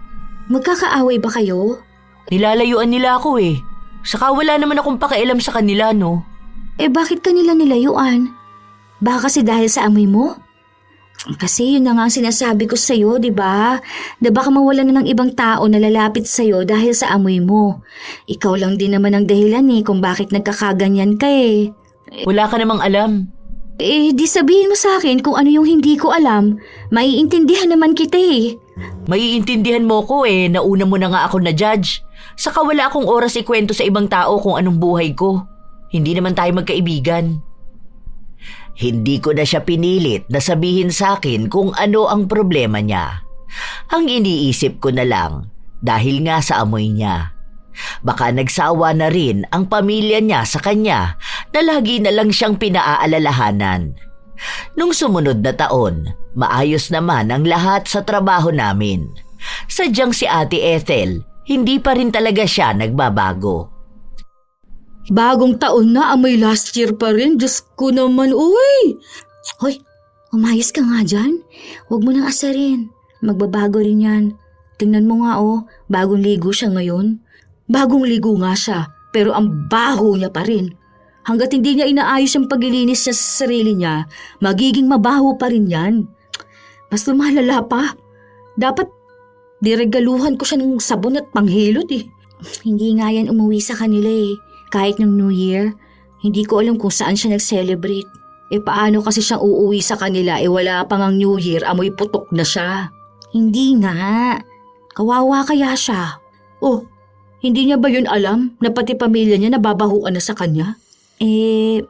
Magkakaaway ba kayo? Nilalayuan nila ako eh. Saka wala naman akong pakialam sa kanila, no? Bakit ka nila nilayuan? Baka kasi dahil sa amoy mo? Kasi yun na nga ang sinasabi ko sa'yo, di ba? Na baka mawalan na ng ibang tao na lalapit sa'yo dahil sa amoy mo. Ikaw lang din naman ang dahilan kung bakit nagkakaganyan ka eh. Wala ka namang alam. Di sabihin mo sa akin kung ano yung hindi ko alam. Maiintindihan naman kita eh. Maiintindihan mo ko eh, nauna mo na nga ako na judge. Saka wala akong oras ikwento sa ibang tao kung anong buhay ko. Hindi naman tayo magkaibigan. Hindi ko na siya pinilit na sabihin sa akin kung ano ang problema niya. Ang iniisip ko na lang, dahil nga sa amoy niya. Baka nagsawa na rin ang pamilya niya sa kanya na lagi na lang siyang pinaaalalahanan. Nung sumunod na taon, maayos naman ang lahat sa trabaho namin. Sadyang si Ate Ethel, hindi pa rin talaga siya nagbabago. Bagong taon na, amoy last year pa rin. Diyos ko naman, uy! Hoy, umayos ka nga dyan. Huwag mo nang asarin. Magbabago rin yan. Tingnan mo nga bagong ligo siya ngayon. Bagong ligo nga siya, pero ang baho niya pa rin. Hanggat hindi niya inaayos ang paglilinis niya sa sarili niya, magiging mabaho pa rin yan. Mas lumalala pa. Dapat diregaluhan ko siya ng sabon at panghilot eh. Hindi nga yan umuwi sa kanila eh. Kahit ng New Year, hindi ko alam kung saan siya nag-celebrate. Paano kasi siyang uuwi sa kanila wala pang ang New Year, amoy putok na siya. Hindi nga. Kawawa kaya siya. Oh, hindi niya ba yun alam na pati pamilya niya nababahuan na sa kanya?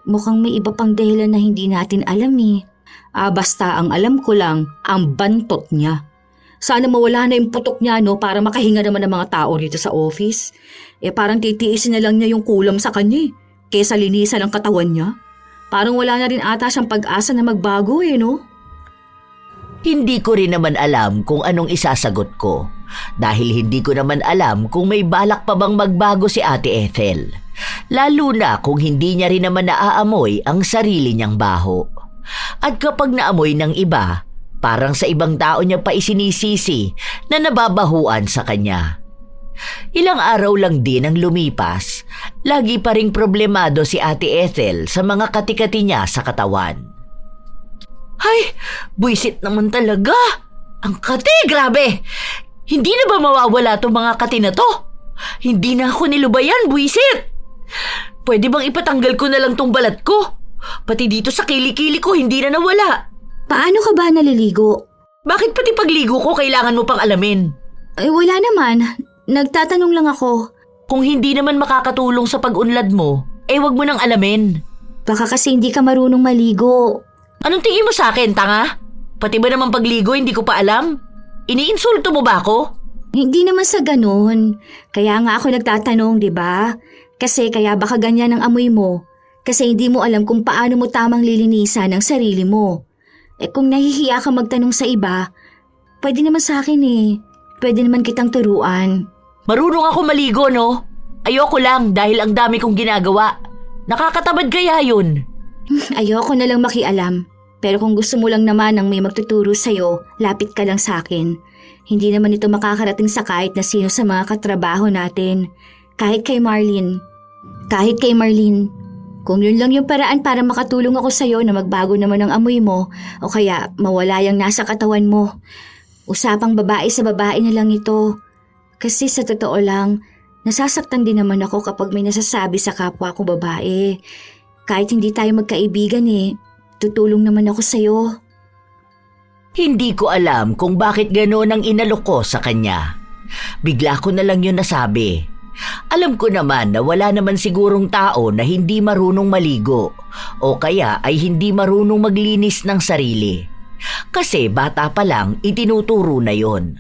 Mukhang may iba pang dahilan na hindi natin alam eh. Basta ang alam ko lang, ang bantot niya. Sana mawala na yung putok niya para makahinga naman ng mga tao dito sa office. Parang titiisin na lang niya yung kulam sa kanya kesa linisan ang katawan niya. Parang wala na rin ata siyang pag-asa na magbago no? Hindi ko rin naman alam kung anong isasagot ko dahil hindi ko naman alam kung may balak pa bang magbago si Ate Ethel. Lalo na kung hindi niya rin naman naaamoy ang sarili niyang baho. At kapag naamoy ng iba, parang sa ibang tao niya pa isinisisi na nababahuan sa kanya. Ilang araw lang din ang lumipas, lagi pa ring problemado si Ate Ethel sa mga katikati niya sa katawan. Ay, buisit naman talaga! Ang kati, grabe! Hindi na ba mawawala itong mga kati na to? Hindi na ako nilubayan, buisit! Pwede bang ipatanggal ko na lang tong balat ko? Pati dito sa kilikili ko hindi na nawala. Paano ka ba naliligo? Bakit pati pagligo ko kailangan mo pang alamin? Wala naman. Nagtatanong lang ako. Kung hindi naman makakatulong sa pag-unlad mo, wag mo nang alamin. Baka kasi hindi ka marunong maligo. Anong tingin mo sa akin, tanga? Pati ba naman pagligo hindi ko pa alam? Iniinsulto mo ba ako? Hindi naman sa ganun. Kaya nga ako nagtatanong, di ba? Kasi kaya baka ganyan ang amoy mo. Kasi hindi mo alam kung paano mo tamang lilinisan ang sarili mo. Kung nahihiya ka magtanong sa iba, pwede naman sa akin Pwede naman kitang turuan. Marunong ako maligo, no? Ayoko lang dahil ang dami kong ginagawa. Nakakatamad kaya yun. Ayoko na lang makialam. Pero kung gusto mo lang naman ng may magtuturo sa'yo, lapit ka lang sa akin. Hindi naman ito makakarating sa kahit na sino sa mga katrabaho natin. Kahit kay Marlene. Kung yun lang yung paraan para makatulong ako sa'yo na magbago naman ang amoy mo o kaya mawala yung nasa katawan mo. Usapang babae sa babae na lang ito. Kasi sa totoo lang, nasasaktan din naman ako kapag may nasasabi sa kapwa ko babae. Kahit hindi tayo magkaibigan tutulong naman ako sa'yo. Hindi ko alam kung bakit gano'n ang inalok ko sa kanya. Bigla ko na lang yun nasabi. Alam ko naman na wala naman sigurong tao na hindi marunong maligo o kaya ay hindi marunong maglinis ng sarili. Kasi bata pa lang itinuturo na yon.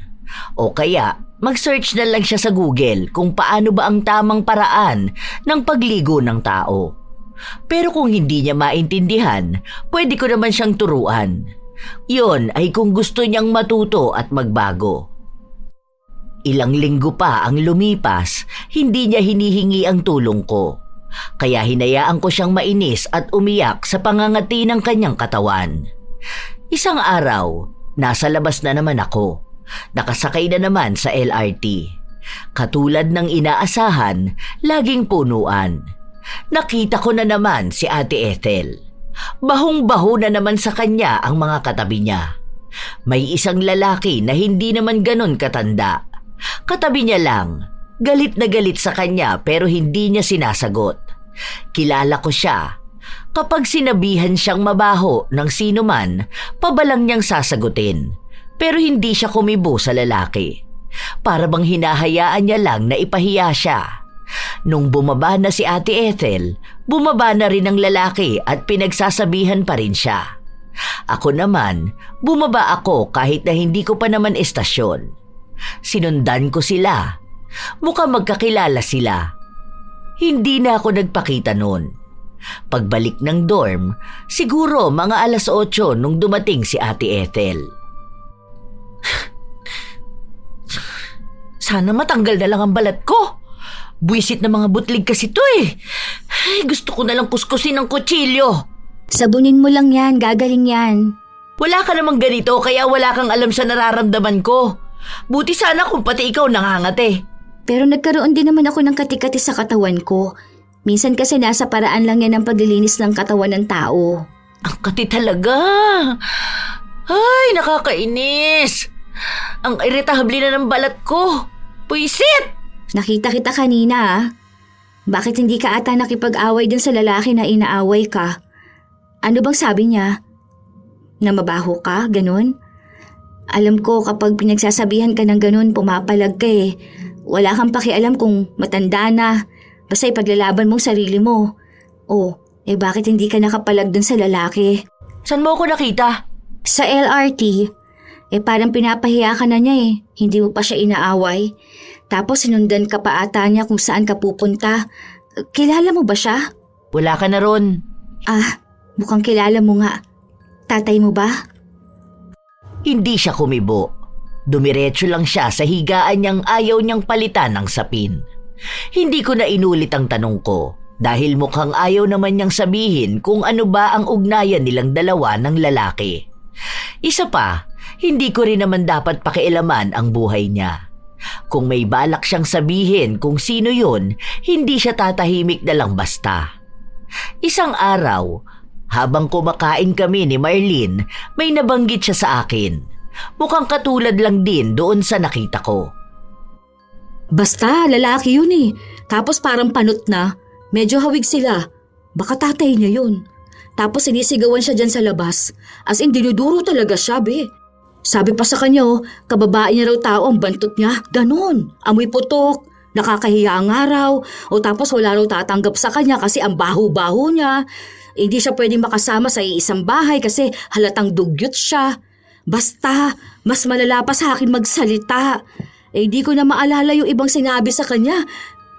O kaya mag-search na lang siya sa Google kung paano ba ang tamang paraan ng pagligo ng tao. Pero kung hindi niya maintindihan, pwede ko naman siyang turuan. Yon ay kung gusto niyang matuto at magbago. Ilang linggo pa ang lumipas, hindi niya hinihingi ang tulong ko. Kaya hinayaan ko siyang mainis at umiyak sa pangangati ng kanyang katawan. Isang araw, nasa labas na naman ako. Nakasakay na naman sa LRT. Katulad ng inaasahan, laging punuan. Nakita ko na naman si Ate Ethel. Bahong-baho na naman sa kanya ang mga katabi niya. May isang lalaki na hindi naman ganon katanda. Katabi niya lang, galit na galit sa kanya pero hindi niya sinasagot. Kilala ko siya. Kapag sinabihan siyang mabaho ng sino man, pabalang niyang sasagutin. Pero hindi siya kumibo sa lalaki. Para bang hinahayaan niya lang na ipahiya siya. Nung bumaba na si Ate Ethel, bumaba na rin ang lalaki at pinagsasabihan pa rin siya. Ako naman, bumaba ako kahit na hindi ko pa naman estasyon. Sinundan ko sila. Mukhang magkakilala sila. Hindi na ako nagpakita noon. Pagbalik ng dorm, siguro mga 8:00 nung dumating si Ate Ethel. Sana matanggal na lang ang balat ko. Buwisit na mga butlig kasi to eh. Ay, gusto ko na lang kuskusin ng kutsilyo. Sabunin mo lang yan, gagaling yan. Wala ka namang ganito kaya wala kang alam sa nararamdaman ko. Buti sana kung pati ikaw nangangate. Pero nagkaroon din naman ako ng kati-kati sa katawan ko. Minsan kasi nasa paraan lang yan ang paglilinis ng katawan ng tao. Ang kati talaga. Ay, nakakainis. Ang irritable na ng balat ko. Puisit! Nakita kita kanina ah. Bakit hindi ka ata nakipag-away dun sa lalaki na inaaway ka? Ano bang sabi niya? Na mabaho ka? Ganon? Alam ko kapag pinagsasabihan ka ng ganon, pumapalag ka eh. Wala kang pakialam kung matanda na. Basta ipaglalaban mong sarili mo. Oh, bakit hindi ka nakapalag dun sa lalaki? Saan mo ako nakita? Sa LRT. Parang pinapahiya ka na niya eh. Hindi mo pa siya inaaway. Tapos sinundan ka pa ata niya kung saan ka pupunta. Kilala mo ba siya? Wala ka na ron. Ah, mukhang kilala mo nga. Tatay mo ba? Hindi siya kumibo. Dumiretso lang siya sa higaan niyang ayaw niyang palitan ng sapin. Hindi ko na inulit ang tanong ko dahil mukhang ayaw naman niyang sabihin kung ano ba ang ugnayan nilang dalawa ng lalaki. Isa pa, hindi ko rin naman dapat pakialaman ang buhay niya. Kung may balak siyang sabihin kung sino yun, hindi siya tatahimik na lang basta. Isang araw, habang kumakain kami ni Marlene, may nabanggit siya sa akin. Mukhang katulad lang din doon sa nakita ko. Basta, lalaki yun eh. Tapos parang panot na. Medyo hawig sila. Baka tatay niya yun. Tapos sinisigawan siya dyan sa labas. As in, dinuduro talaga siya, be. Sabi pa sa kanya, kababae niya raw tao ang bantot niya. Ganon. Amoy putok. Nakakahiya nga raw. O tapos wala raw tatanggap sa kanya kasi ang baho-baho niya. Hindi siya pwedeng makasama sa iisang bahay kasi halatang dugyot siya. Basta, mas malala pa sa akin magsalita. Di ko na maalala yung ibang sinabi sa kanya.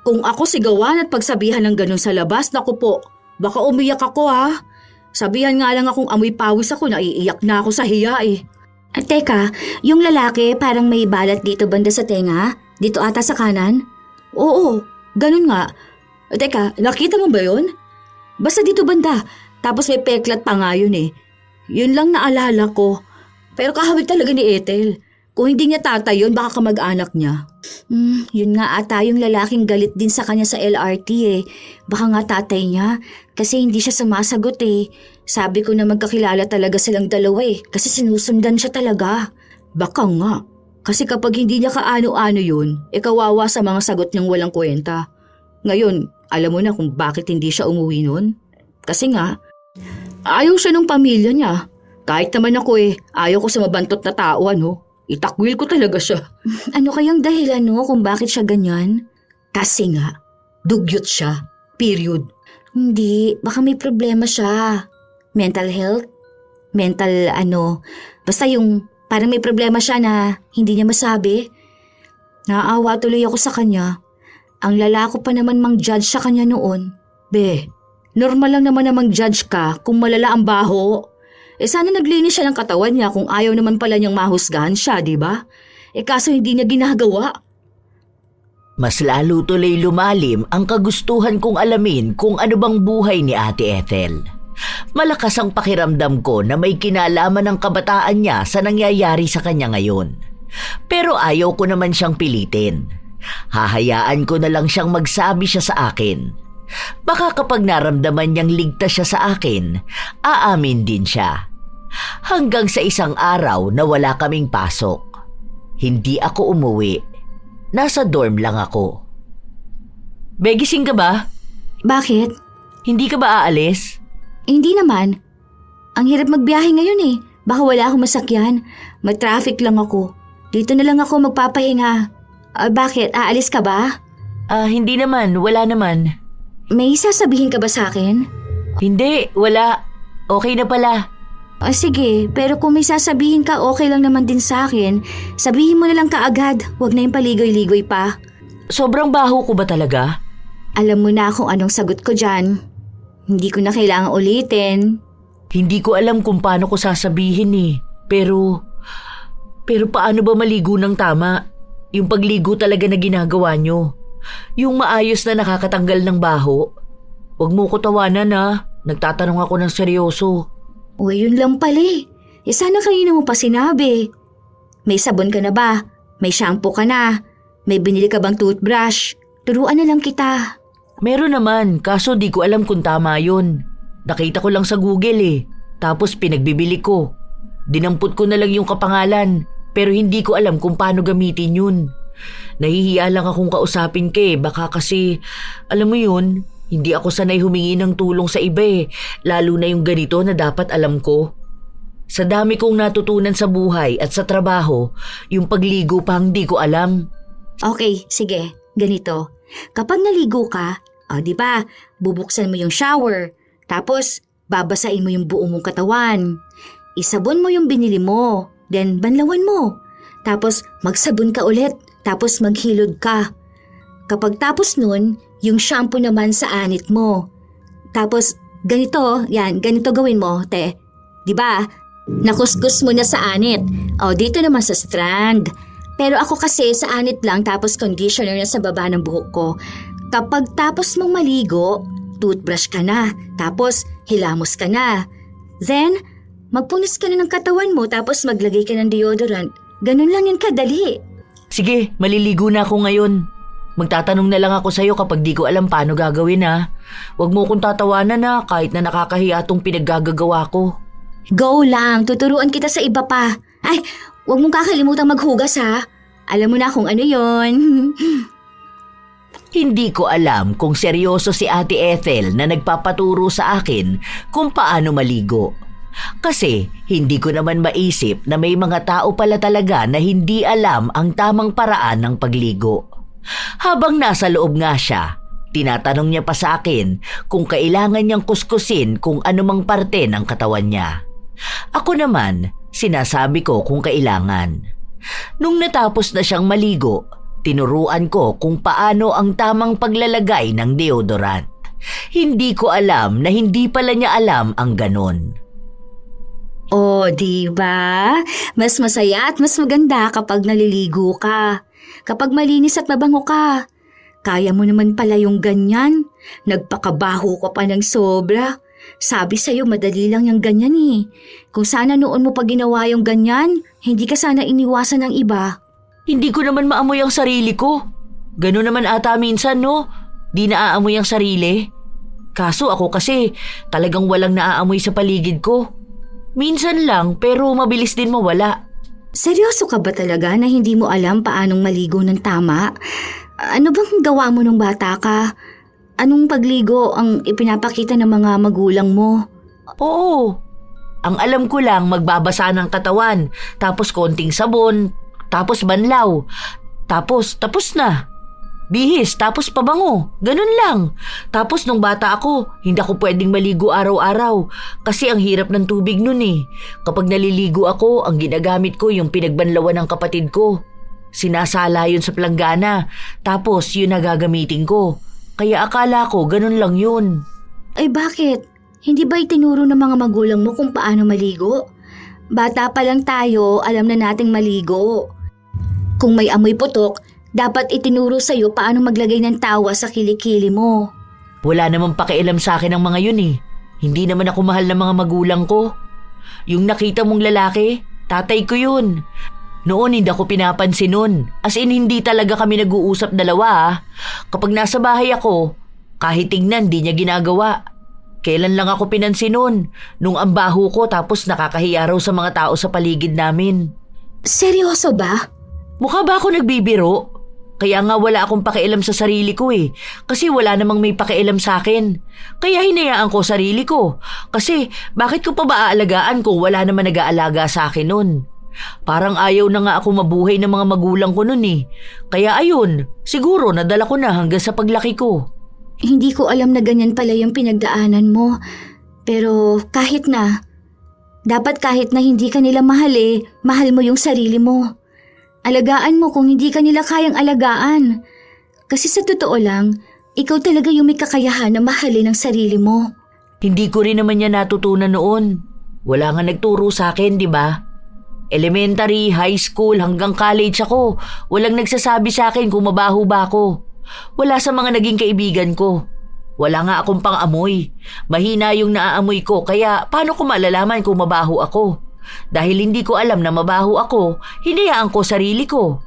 Kung ako sigawan at pagsabihan ng ganun sa labas, naku po, baka umiyak ako ha. Sabihan nga lang akong amoy pawis ako, naiiyak na ako sa hiya eh. Teka, yung lalaki parang may balat dito banda sa tenga? Dito ata sa kanan? Oo, ganun nga. Teka, nakita mo ba yun? Basta dito banda, tapos may peklat pa nga yun eh. Yun lang naalala ko. Pero kahawig talaga ni Ethel. Kung hindi niya tatay yun, baka kamag-anak niya. Yun nga ata yung lalaking galit din sa kanya sa LRT eh. Baka nga tatay niya. Kasi hindi siya sumasagot eh. Sabi ko na magkakilala talaga silang dalawa eh. Kasi sinusundan siya talaga. Baka nga. Kasi kapag hindi niya kaano-ano yun, kawawa sa mga sagot niyang walang kwenta. Ngayon, alam mo na kung bakit hindi siya umuwi nun? Kasi nga, ayaw siya ng pamilya niya. Kahit naman ako ayaw ko sa mabantot na tao Itakwil ko talaga siya. Ano kayang dahilan kung bakit siya ganyan? Kasi nga, dugyot siya. Period. Hindi, baka may problema siya. Mental health? Basta yung parang may problema siya na hindi niya masabi. Naawa tuloy ako sa kanya. Ang lalako pa naman mang-judge sa kanya noon. Be, normal lang naman na mang-judge ka kung malala ang baho. Sana naglinis siya ng katawan niya kung ayaw naman pala niyang mahusgahan siya, di ba? Kaso hindi niya ginagawa. Mas lalo tuloy lumalim ang kagustuhan kong alamin kung ano bang buhay ni Ate Ethel. Malakas ang pakiramdam ko na may kinalaman ng kabataan niya sa nangyayari sa kanya ngayon. Pero ayaw ko naman siyang pilitin. Hahayaan ko na lang siyang magsabi siya sa akin. Baka kapag naramdaman niyang ligtas siya sa akin, aamin din siya. Hanggang sa isang araw na wala kaming pasok. Hindi ako umuwi. Nasa dorm lang ako. Begising ka ba? Bakit? Hindi ka ba aalis? Hindi naman. Ang hirap magbiyahe ngayon eh. Baka wala akong masakyan. May traffic lang ako. Dito na lang ako magpapahinga. Bakit? Aalis ka ba? Hindi naman. Wala naman. May sasabihin ka ba sa akin? Hindi. Wala. Okay na pala. Sige, pero kung may sasabihin ka, okay lang naman din sa akin. Sabihin mo na lang kaagad. Huwag na yung paligoy-ligoy pa. Sobrang baho ko ba talaga? Alam mo na kung anong sagot ko dyan. Hindi ko na kailangang ulitin. Hindi ko alam kung paano ko sasabihin eh. Pero paano ba maligo ng tama? Yung pagligo talaga na ginagawa nyo. Yung maayos na nakakatanggal ng baho. Huwag mo ko tawanan ha. Nagtatanong ako ng seryoso. Uy, yun lang pala eh. Sana kanina mo pa sinabi. May sabon ka na ba? May shampoo ka na? May binili ka bang toothbrush? Turuan na lang kita. Meron naman, kaso di ko alam kung tama yun. Nakita ko lang sa Google eh. Tapos pinagbibili ko. Dinampot ko na lang yung kapangalan. Pero hindi ko alam kung paano gamitin yun. Nahihiya lang akong kausapin ka eh. Baka kasi, alam mo yun, hindi ako sanay humingi ng tulong sa iba eh. Lalo na yung ganito na dapat alam ko. Sa dami kong natutunan sa buhay at sa trabaho, yung pagligo pa hindi ko alam. Okay, sige. Ganito. Kapag naligo ka, di ba, bubuksan mo yung shower. Tapos, babasain mo yung buo mong katawan. Isabon mo yung binili mo. Then, banlawan mo. Tapos, magsabon ka ulit. Tapos, maghilod ka. Kapag tapos nun, yung shampoo naman sa anit mo. Tapos, ganito gawin mo, te. Diba? Nakuskus mo na sa anit. Dito naman sa strand. Pero ako kasi sa anit lang tapos conditioner na sa baba ng buhok ko. Kapag tapos mong maligo, toothbrush ka na. Tapos, hilamos ka na. Then, magpunis ka na ng katawan mo tapos maglagay ka ng deodorant. Ganun lang yun kadali. Sige, maliligo na ako ngayon. Magtatanong na lang ako sa'yo kapag di ko alam paano gagawin ha. Huwag mo kong tatawanan na kahit na nakakahiya tong pinaggagawa ko. Go lang, tuturuan kita sa iba pa. Ay, huwag mong kakalimutan maghugas ha. Alam mo na kung ano yon. Hindi ko alam kung seryoso si Ate Ethel na nagpapaturo sa akin kung paano maligo. Kasi hindi ko naman maisip na may mga tao pala talaga na hindi alam ang tamang paraan ng pagligo. Habang nasa loob nga siya, tinatanong niya pa sa akin kung kailangan niyang kuskusin kung anumang parte ng katawan niya. Ako naman, sinasabi ko kung kailangan. Nung natapos na siyang maligo, tinuruan ko kung paano ang tamang paglalagay ng deodorant. Hindi ko alam na hindi pala niya alam ang ganon. Diba? Mas masaya at mas maganda kapag naliligo ka. Kapag malinis at mabango ka. Kaya mo naman pala yung ganyan. Nagpakabaho ka pa ng sobra. Sabi sa'yo madali lang yung ganyan eh. Kung sana noon mo pa ginawa yung ganyan, hindi ka sana iniwasan ng iba. Hindi ko naman maamoy ang sarili ko. Ganon naman ata minsan no? Di naaamoy ang sarili. Kaso ako kasi talagang walang naaamoy sa paligid ko. Minsan lang pero mabilis din mawala. Seryoso ka ba talaga na hindi mo alam paanong maligo ng tama? Ano bang gawa mo nung bata ka? Anong pagligo ang ipinapakita ng mga magulang mo? Oo. Ang alam ko lang magbabasa ng katawan, tapos konting sabon, tapos banlaw, tapos na. Bihis, tapos pabango. Ganun lang. Tapos nung bata ako, hindi ako pwedeng maligo araw-araw kasi ang hirap ng tubig nun eh. Kapag naliligo ako, ang ginagamit ko yung pinagbanlawan ng kapatid ko. Sinasala yun sa planggana, tapos yun na gagamitin ko. Kaya akala ko ganun lang yun. Ay bakit? Hindi ba itinuro ng mga magulang mo kung paano maligo? Bata pa lang tayo, alam na nating maligo. Kung may amoy putok, dapat itinuro sa'yo paano maglagay ng tawa sa kilikili mo. Wala namang pakialam sa akin ang mga yun eh. Hindi naman ako mahal ng mga magulang ko. Yung nakita mong lalaki, tatay ko yun. Noon hindi ako pinapansin nun. As in hindi talaga kami nag-uusap dalawa ah. Kapag nasa bahay ako, kahit tingnan di niya ginagawa. Kailan lang ako pinansin nun? Nung ang baho ko tapos nakakahiya raw sa mga tao sa paligid namin. Seryoso ba? Mukha ba ako nagbibiro? Kaya nga wala akong pakialam sa sarili ko eh. Kasi wala namang may pakialam sa akin. Kaya hinayaan ko sarili ko. Kasi bakit ko pa ba aalagaan kung wala naman nag-aalaga sa akin nun? Parang ayaw na nga ako mabuhay ng mga magulang ko nun eh. Kaya ayun, siguro nadala ko na hanggang sa paglaki ko. Hindi ko alam na ganyan pala yung pinagdaanan mo. Pero kahit na, dapat kahit na hindi ka nila mahal mahal mo yung sarili mo. Alagaan mo kung hindi ka nila kayang alagaan. Kasi sa totoo lang, ikaw talaga yung may kakayahan na mahalin ang sarili mo. Hindi ko rin naman yan natutunan noon. Wala nga nagturo sa akin, di ba? Elementary, high school, hanggang college ako. Walang nagsasabi sa akin kung mabaho ba ako. Wala sa mga naging kaibigan ko. Wala nga akong pang-amoy. Mahina yung naaamoy ko, kaya paano ko malalaman kung mabaho ako? Dahil hindi ko alam na mabaho ako, hinayaan ko sarili ko.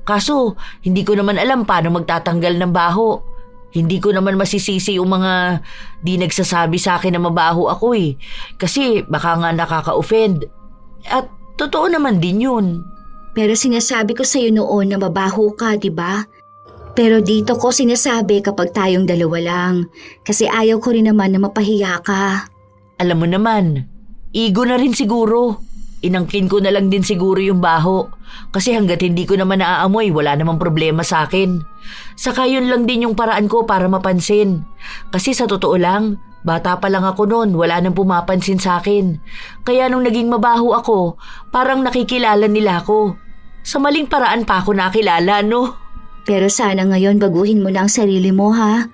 Kaso, hindi ko naman alam paano magtatanggal ng baho. Hindi ko naman masisisi yung mga di nagsasabi sa akin na mabaho ako eh. Kasi baka nga nakaka-offend. At totoo naman din yun. Pero sinasabi ko sa'yo noon na mabaho ka, di ba? Pero dito ko sinasabi kapag tayong dalawa lang. Kasi ayaw ko rin naman na mapahiya ka. Alam mo naman, ego na rin siguro. Inangkin ko na lang din siguro yung baho. Kasi hanggat hindi ko naman naaamoy, wala namang problema sa akin. Saka yun lang din yung paraan ko para mapansin. Kasi sa totoo lang, bata pa lang ako noon, wala nang pumapansin sa akin. Kaya nung naging mabaho ako, parang nakikilala nila ako. Sa maling paraan pa ako nakilala, no? Pero sana ngayon baguhin mo na ang sarili mo, ha?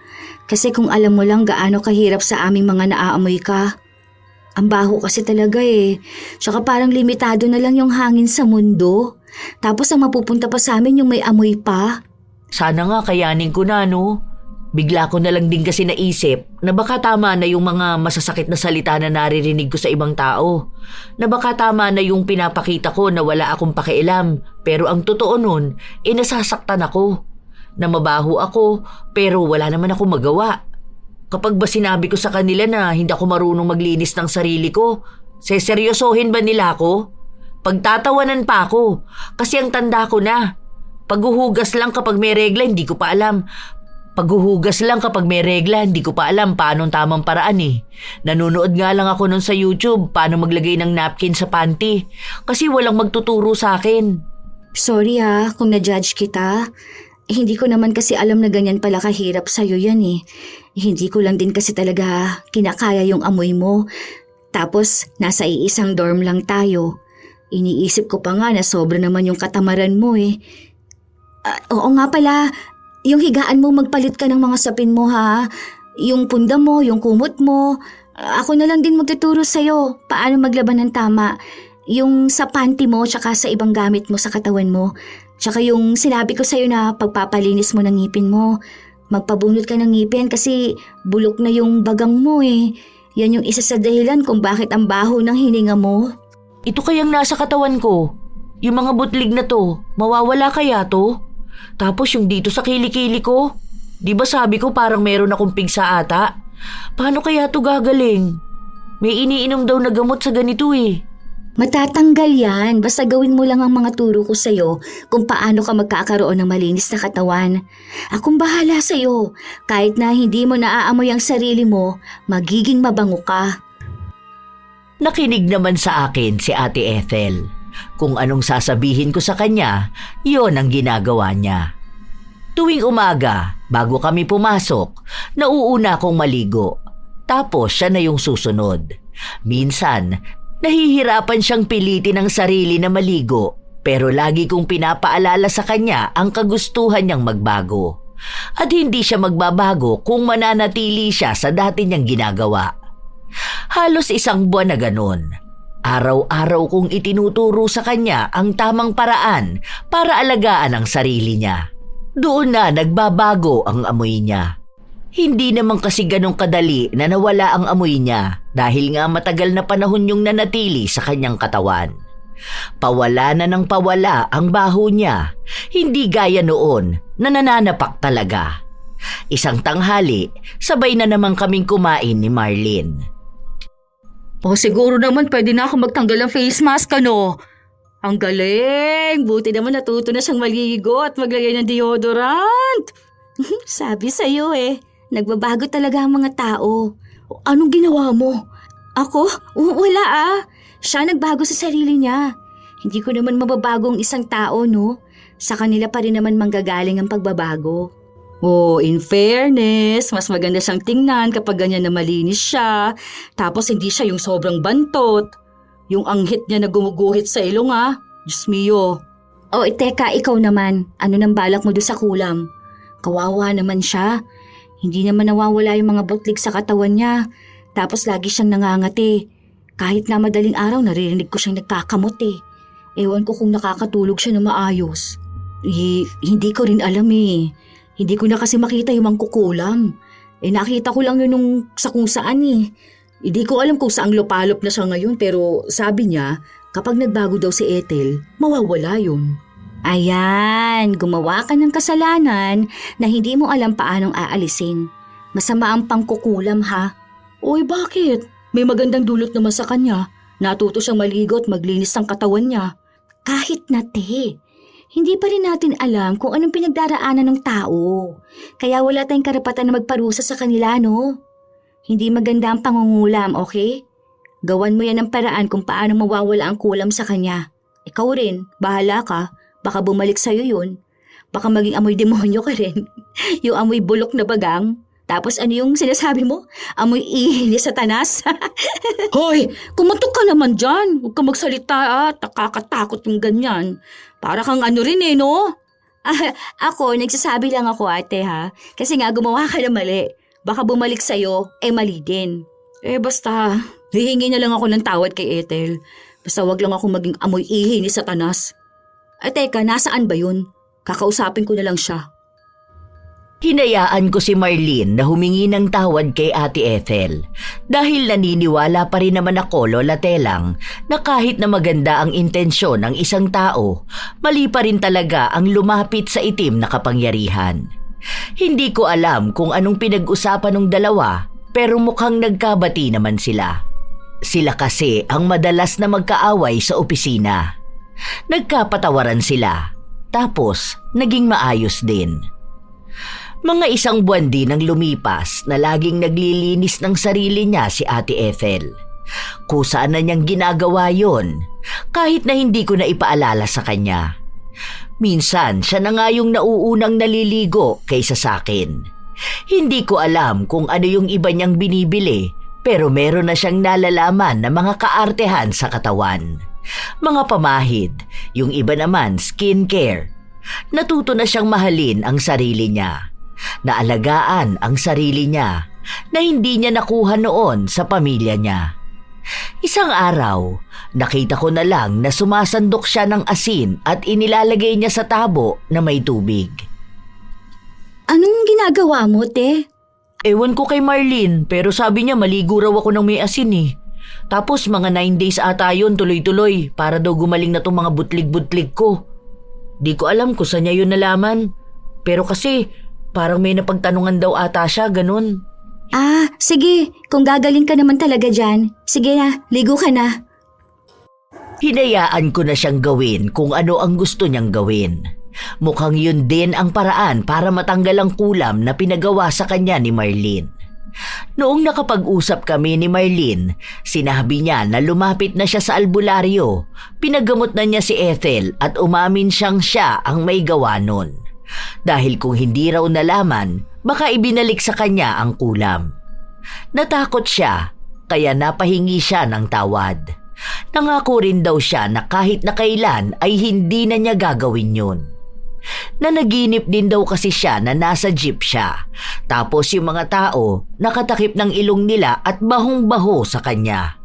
Kasi kung alam mo lang gaano kahirap sa aming mga naaamoy ka. Ang baho kasi talaga eh. Tsaka parang limitado na lang yung hangin sa mundo. Tapos ang mapupunta pa sa amin yung may amoy pa. Sana nga kayanin ko na, no? Bigla ko na lang din kasi naisip na baka tama na yung mga masasakit na salita na naririnig ko sa ibang tao. Na baka tama na yung pinapakita ko na wala akong pakialam. Pero ang totoo nun, nasasaktan ako. Na mabaho ako, pero wala naman ako magawa. Kapag ba sinabi ko sa kanila na hindi ako marunong maglinis ng sarili ko, seseryosohin ba nila ako? Pagtatawanan pa ako, kasi ang tanda ko na. Paghuhugas lang kapag may regla, hindi ko pa alam. Paghuhugas lang kapag may regla, hindi ko pa alam paano ang tamang paraan eh. Nanonood nga lang ako nun sa YouTube paano maglagay ng napkin sa panty. Kasi walang magtuturo sa akin. Sorry ha, kung na-judge kita. Hindi ko naman kasi alam na ganyan pala kahirap sa'yo yan eh. Hindi ko lang din kasi talaga kinakaya yung amoy mo. Tapos nasa iisang dorm lang tayo. Iniisip ko pa nga na sobra naman yung katamaran mo eh. Oo nga pala, yung higaan mo magpalit ka ng mga sapin mo ha. Yung punda mo, yung kumot mo. Ako na lang din magtuturo sa'yo paano maglaban ng tama. Yung sa panty mo tsaka sa ibang gamit mo sa katawan mo. Tsaka yung sinabi ko sa'yo na pagpapalinis mo ng ngipin mo. Magpabunot ka ng ngipin kasi bulok na yung bagang mo eh. Yan yung isa sa dahilan kung bakit ang baho ng hininga mo. Ito kayang nasa katawan ko. Yung mga butlig na to, mawawala kaya to? Tapos yung dito sa kilikili ko. Di ba sabi ko parang meron akong pigsa ata? Paano kaya to gagaling? May iniinom daw na gamot sa ganito eh. Matatanggal yan, basta gawin mo lang ang mga turo ko sa'yo kung paano ka magkakaroon ng malinis na katawan. Akong bahala sa'yo, kahit na hindi mo naaamoy ang sarili mo, magiging mabango ka. Nakinig naman sa akin si Ate Ethel. Kung anong sasabihin ko sa kanya, yon ang ginagawa niya. Tuwing umaga, bago kami pumasok, nauuna akong maligo. Tapos siya na yung susunod. Minsan, nahihirapan siyang pilitin ang sarili na maligo, pero lagi kong pinapaalala sa kanya ang kagustuhan niyang magbago. At hindi siya magbabago kung mananatili siya sa dati niyang ginagawa. Halos 1 buwan na ganun. Araw-araw kong itinuturo sa kanya ang tamang paraan para alagaan ang sarili niya. Doon na nagbabago ang amoy niya. Hindi naman kasi ganong kadali na nawala ang amoy niya dahil nga matagal na panahon yung nanatili sa kanyang katawan. Pawala na ng pawala ang baho niya, hindi gaya noon na nananapak talaga. Isang tanghali, sabay na naman kaming kumain ni Marlene. O siguro naman pwede na ako magtanggal ng face mask ano. Ang galing! Buti naman natuto na siyang maligo at maglagay ng deodorant. Sabi sa'yo eh, nagbabago talaga ang mga tao. Anong ginawa mo? Ako? Wala ah. Siya nagbago sa sarili niya. Hindi ko naman mababago ang isang tao, no? Sa kanila pa rin naman manggagaling ang pagbabago. Oh, in fairness, mas maganda siyang tingnan kapag ganyan na malinis siya. Tapos hindi siya yung sobrang bantot. Yung anghit niya na gumuguhit sa ilong ah. Diyos mio. Oh, teka, ikaw naman. Ano nang balak mo doon sa kulam? Kawawa naman siya. Hindi naman nawawala yung mga butlig sa katawan niya. Tapos lagi siyang nangangati. Kahit na madaling araw naririnig ko siyang nagkakamot eh. Ewan ko kung nakakatulog siya na maayos. Hindi ko rin alam eh. Hindi ko na kasi makita yung mangkukulam. Nakita ko lang yun sa kung saan eh. Hindi ko alam kung saang lupalop na siya ngayon pero sabi niya kapag nagbago daw si Ethel, mawawala yun. Ayan, gumawa ka ng kasalanan na hindi mo alam paanong aalisin. Masama ang pangkukulam ha. Oy, bakit? May magandang dulot naman sa kanya. Natuto siyang maligo at maglinis ng katawan niya. Kahit na te, hindi pa rin natin alam kung anong pinagdaraanan ng tao. Kaya wala tayong karapatan na magparusa sa kanila, no? Hindi maganda ang pangungulam, okay? Gawan mo yan ng paraan kung paano mawawala ang kulam sa kanya. Ikaw rin, bahala ka. Baka bumalik sa'yo yun. Baka maging amoy demonyo ka rin. Yung amoy bulok na bagang. Tapos ano yung sinasabi mo? Amoy ihi ni Satanas. Hoy, kumatok ka naman dyan. Huwag ka magsalita at nakakatakot yung ganyan. Para kang ano rin eh, no? Ako, nagsasabi lang ako ate ha. Kasi nga gumawa ka na mali. Baka bumalik sa'yo, mali din. Basta, hihingi na lang ako ng tawad kay Ethel. Basta wag lang ako maging amoy ihi ni Satanas. Teka, nasaan ba yun? Kakausapin ko na lang siya. Hinayaan ko si Marlene na humingi ng tawad kay Ate Ethel dahil naniniwala pa rin naman ako, Lola Telang, na kahit na maganda ang intensyon ng isang tao, mali pa rin talaga ang lumapit sa itim na kapangyarihan. Hindi ko alam kung anong pinag-usapan ng dalawa pero mukhang nagkabati naman sila. Sila kasi ang madalas na magkaaway sa opisina. Nagkapatawaran sila, tapos naging maayos din. Mga isang buwan din ang lumipas na laging naglilinis ng sarili niya si Ate Ethel. Kusaan na niyang ginagawa yon, kahit na hindi ko na ipaalala sa kanya. Minsan siya na nga yung nauunang naliligo kaysa sa akin. Hindi ko alam kung ano yung iba niyang binibili, pero meron na siyang nalalaman na mga kaartehan sa katawan. Mga pamahid, yung iba naman skincare. Natuto na siyang mahalin ang sarili niya. Naalagaan ang sarili niya na hindi niya nakuha noon sa pamilya niya. Isang araw, nakita ko na lang na sumasandok siya ng asin at inilalagay niya sa tabo na may tubig. Anong ginagawa mo, te? Ewan ko kay Marlene pero sabi niya maligo raw ako ng may asin eh. Tapos mga 9 days ata yun tuloy-tuloy para daw gumaling na tong mga butlig-butlig ko. Di ko alam kung saan niya yun nalaman. Pero kasi parang may napagtanungan daw ata siya, ganun. Sige. Kung gagaling ka naman talaga dyan, sige na, ligo ka na. Hinayaan ko na siyang gawin kung ano ang gusto niyang gawin. Mukhang yun din ang paraan para matanggal ang kulam na pinagawa sa kanya ni Marlene. Noong nakapag-usap kami ni Marlene, sinabi niya na lumapit na siya sa albularyo. Pinagamot na niya si Ethel at umamin siyang siya ang may gawa nun. Dahil kung hindi raw nalaman, baka ibinalik sa kanya ang kulam. Natakot siya, kaya napahingi siya ng tawad. Nangako rin daw siya na kahit na kailan ay hindi na niya gagawin yun. Nanaginip din daw kasi siya na nasa jeep siya. Tapos yung mga tao nakatakip ng ilong nila at bahong-baho sa kanya.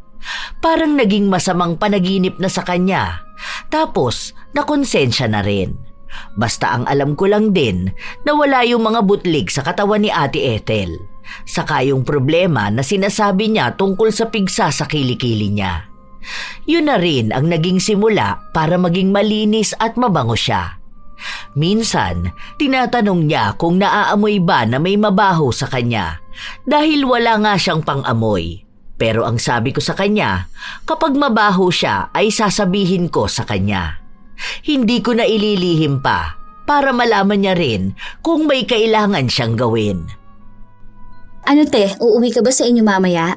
Parang naging masamang panaginip na sa kanya. Tapos nakonsensya na rin. Basta ang alam ko lang din na wala yung mga butlig sa katawan ni Ate Ethel. Saka yung problema na sinasabi niya tungkol sa pigsa sa kilikili niya. Yun na rin ang naging simula para maging malinis at mabango siya. Minsan, tinatanong niya kung naaamoy ba na may mabaho sa kanya dahil wala nga siyang pang-amoy. Pero ang sabi ko sa kanya, kapag mabaho siya ay sasabihin ko sa kanya. Hindi ko na ililihim pa para malaman niya rin kung may kailangan siyang gawin. Ano te, uuwi ka ba sa inyo mamaya?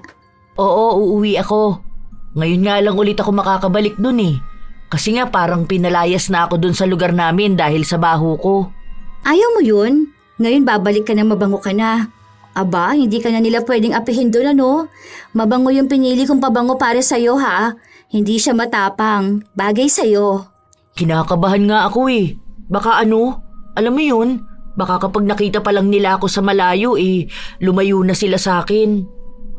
Oo, uuwi ako. Ngayon nga lang ulit ako makakabalik dun eh. Kasi nga parang pinalayas na ako dun sa lugar namin dahil sa baho ko. Ayaw mo yun? Ngayon babalik ka na mabango ka na. Aba, hindi ka na nila pwedeng apihin doon ano? Mabango yung pinili kong pabango para sa'yo ha. Hindi siya matapang. Bagay sa'yo. Kinakabahan nga ako eh. Baka ano, alam mo yun, baka kapag nakita pa lang nila ako sa malayo lumayo na sila sa akin.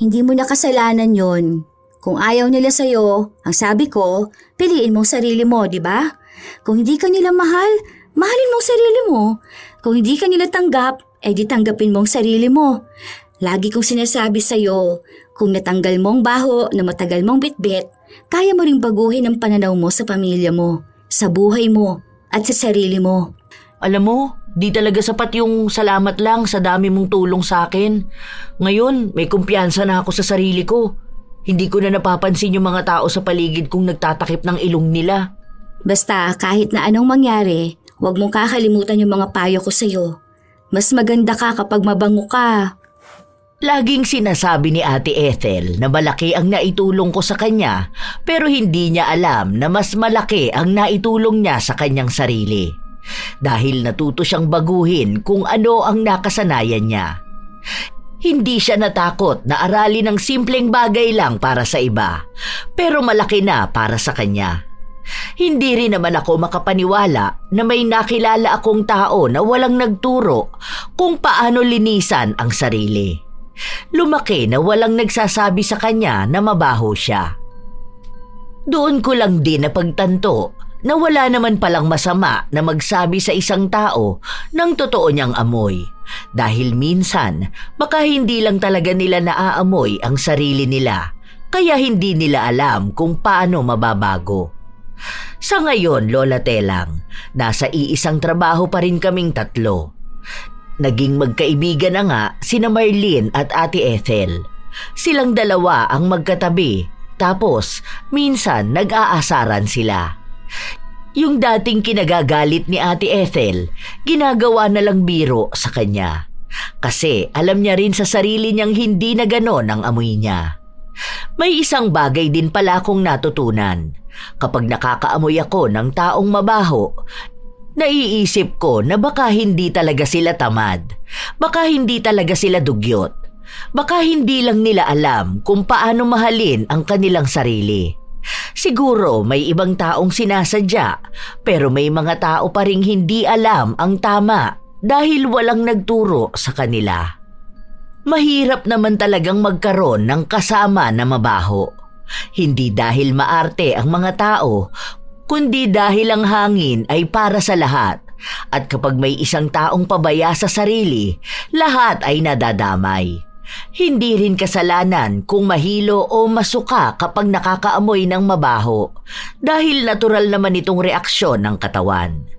Hindi mo na kasalanan yon. Kung ayaw nila sa'yo, ang sabi ko, piliin mong sarili mo, di ba? Kung hindi ka nila mahal, mahalin mong sarili mo. Kung hindi ka nila tanggap, di tanggapin mong sarili mo. Lagi kong sinasabi sa'yo, kung natanggal mong baho na matagal mong bitbit, kaya mo ring baguhin ang pananaw mo sa pamilya mo, sa buhay mo, at sa sarili mo. Alam mo, di talaga sapat yung salamat lang sa dami mong tulong sa akin. Ngayon, may kumpiyansa na ako sa sarili ko. Hindi ko na napapansin yung mga tao sa paligid kong nagtatakip ng ilong nila. Basta kahit na anong mangyari, huwag mong kakalimutan yung mga payo ko sa'yo. Mas maganda ka kapag mabango ka. Laging sinasabi ni Ate Ethel na malaki ang naitulong ko sa kanya, pero hindi niya alam na mas malaki ang naitulong niya sa kanyang sarili. Dahil natuto siyang baguhin kung ano ang nakasanayan niya. Hindi siya natakot na aralin ng simpleng bagay lang para sa iba, pero malaki na para sa kanya. Hindi rin naman ako makapaniwala na may nakilala akong tao na walang nagturo kung paano linisan ang sarili. Lumaki na walang nagsasabi sa kanya na mabaho siya. Doon ko lang din napagtanto na wala naman palang masama na magsabi sa isang tao ng totoo niyang amoy. Dahil minsan, baka hindi lang talaga nila naaamoy ang sarili nila, kaya hindi nila alam kung paano mababago. Sa ngayon, Lola Telang, nasa iisang trabaho pa rin kaming tatlo. Naging magkaibigan na nga sina Marlene at Ate Ethel. Silang dalawa ang magkatabi, tapos minsan nag-aasaran sila. Yung dating kinagagalit ni Ate Ethel, ginagawa na lang biro sa kanya. Kasi alam niya rin sa sarili niyang hindi na ganon ang amoy niya. May isang bagay din pala akong natutunan. Kapag nakakaamoy ako ng taong mabaho, naiisip ko na baka hindi talaga sila tamad. Baka hindi talaga sila dugyot. Baka hindi lang nila alam kung paano mahalin ang kanilang sarili. Siguro may ibang taong sinasadya, pero may mga tao pa ring hindi alam ang tama dahil walang nagturo sa kanila. Mahirap naman talagang magkaroon ng kasama na mabaho. Hindi dahil maarte ang mga tao, kundi dahil ang hangin ay para sa lahat. At kapag may isang taong pabaya sa sarili, lahat ay nadadamay. Hindi rin kasalanan kung mahilo o masuka kapag nakakaamoy ng mabaho dahil natural naman itong reaksyon ng katawan.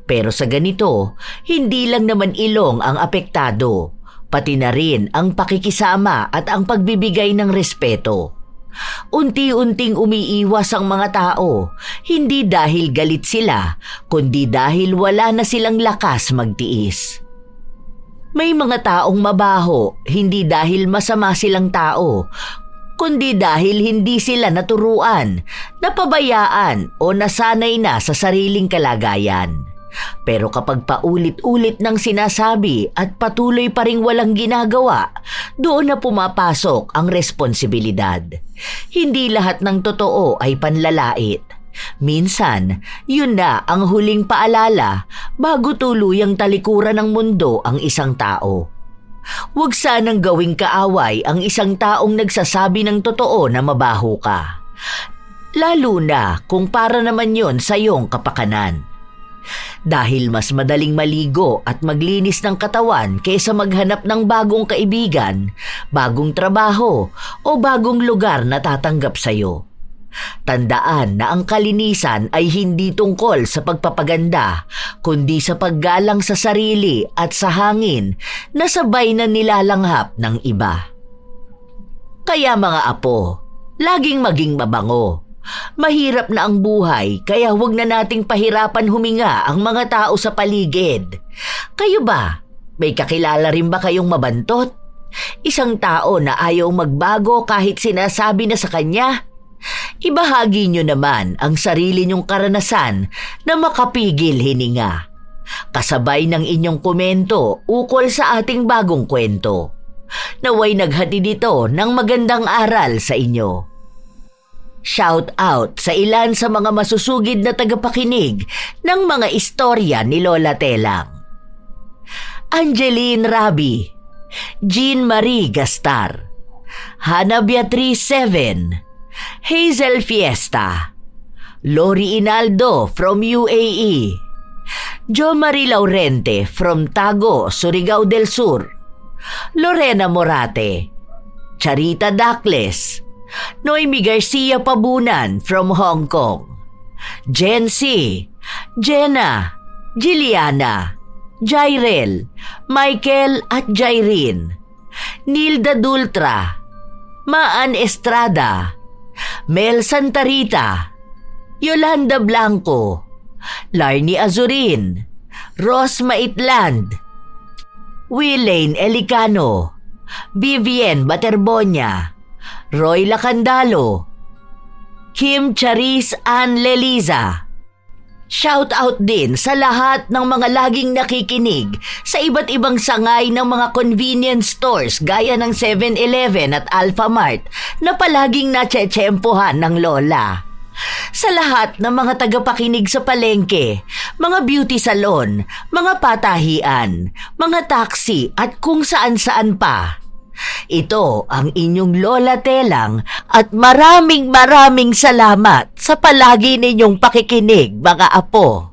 Pero sa ganito, hindi lang naman ilong ang apektado, pati na rin ang pakikisama at ang pagbibigay ng respeto. Unti-unting umiiwas ang mga tao, hindi dahil galit sila, kundi dahil wala na silang lakas magtiis. May mga taong mabaho, hindi dahil masama silang tao, kundi dahil hindi sila naturuan, napabayaan o nasanay na sa sariling kalagayan. Pero kapag paulit-ulit ng sinasabi at patuloy pa ring walang ginagawa, doon na pumapasok ang responsibilidad. Hindi lahat ng totoo ay panlalait. Minsan, yun na ang huling paalala bago tuluyang talikuran ng mundo ang isang tao. Huwag sanang gawing kaaway ang isang taong nagsasabi ng totoo na mabaho ka. Lalo na kung para naman yon sa iyong kapakanan. Dahil mas madaling maligo at maglinis ng katawan kaysa maghanap ng bagong kaibigan, bagong trabaho o bagong lugar na tatanggap sa iyo. Tandaan na ang kalinisan ay hindi tungkol sa pagpapaganda, kundi sa paggalang sa sarili at sa hangin na sabay na nilalanghap ng iba. Kaya mga apo, laging maging mabango. Mahirap na ang buhay, kaya huwag na nating pahirapan huminga ang mga tao sa paligid. Kayo ba? May kakilala rin ba kayong mabantot? Isang tao na ayaw magbago kahit sinasabi na sa kanya? Ibahagi nyo naman ang sarili nyong karanasan na makapigil hininga. Kasabay ng inyong komento ukol sa ating bagong kwento. Naway naghatid ito ng magandang aral sa inyo. Shout out sa ilan sa mga masusugid na tagapakinig ng mga istorya ni Lola Telang. Angeline Rabi, Jean Marie Gastar, Hana Beatriz 7, Hazel Fiesta, Lori Inaldo from UAE, Jo Marie Laurente from Tago, Surigao del Sur, Lorena Morate, Charita Dacles, Noemi Garcia Pabunan from Hong Kong, Jen C, Jenna, Giliana, Jairel, Michael at Jairine, Nilda Dultra, Maan Estrada, Mel Santarita, Yolanda Blanco, Larnie Azurin, Ros Maitland, Willaine Elicano, Vivienne Baterbonia, Roy Lacandalo, Kim Charis Ann Leliza. Shout out din sa lahat ng mga laging nakikinig sa iba't ibang sangay ng mga convenience stores gaya ng 7-Eleven at Alphamart na palaging natsetsempohan ng lola. Sa lahat ng mga tagapakinig sa palengke, mga beauty salon, mga patahian, mga taxi at kung saan-saan pa. Ito ang inyong Lola Telang at maraming salamat sa palagi ninyong pakikinig, mga apo.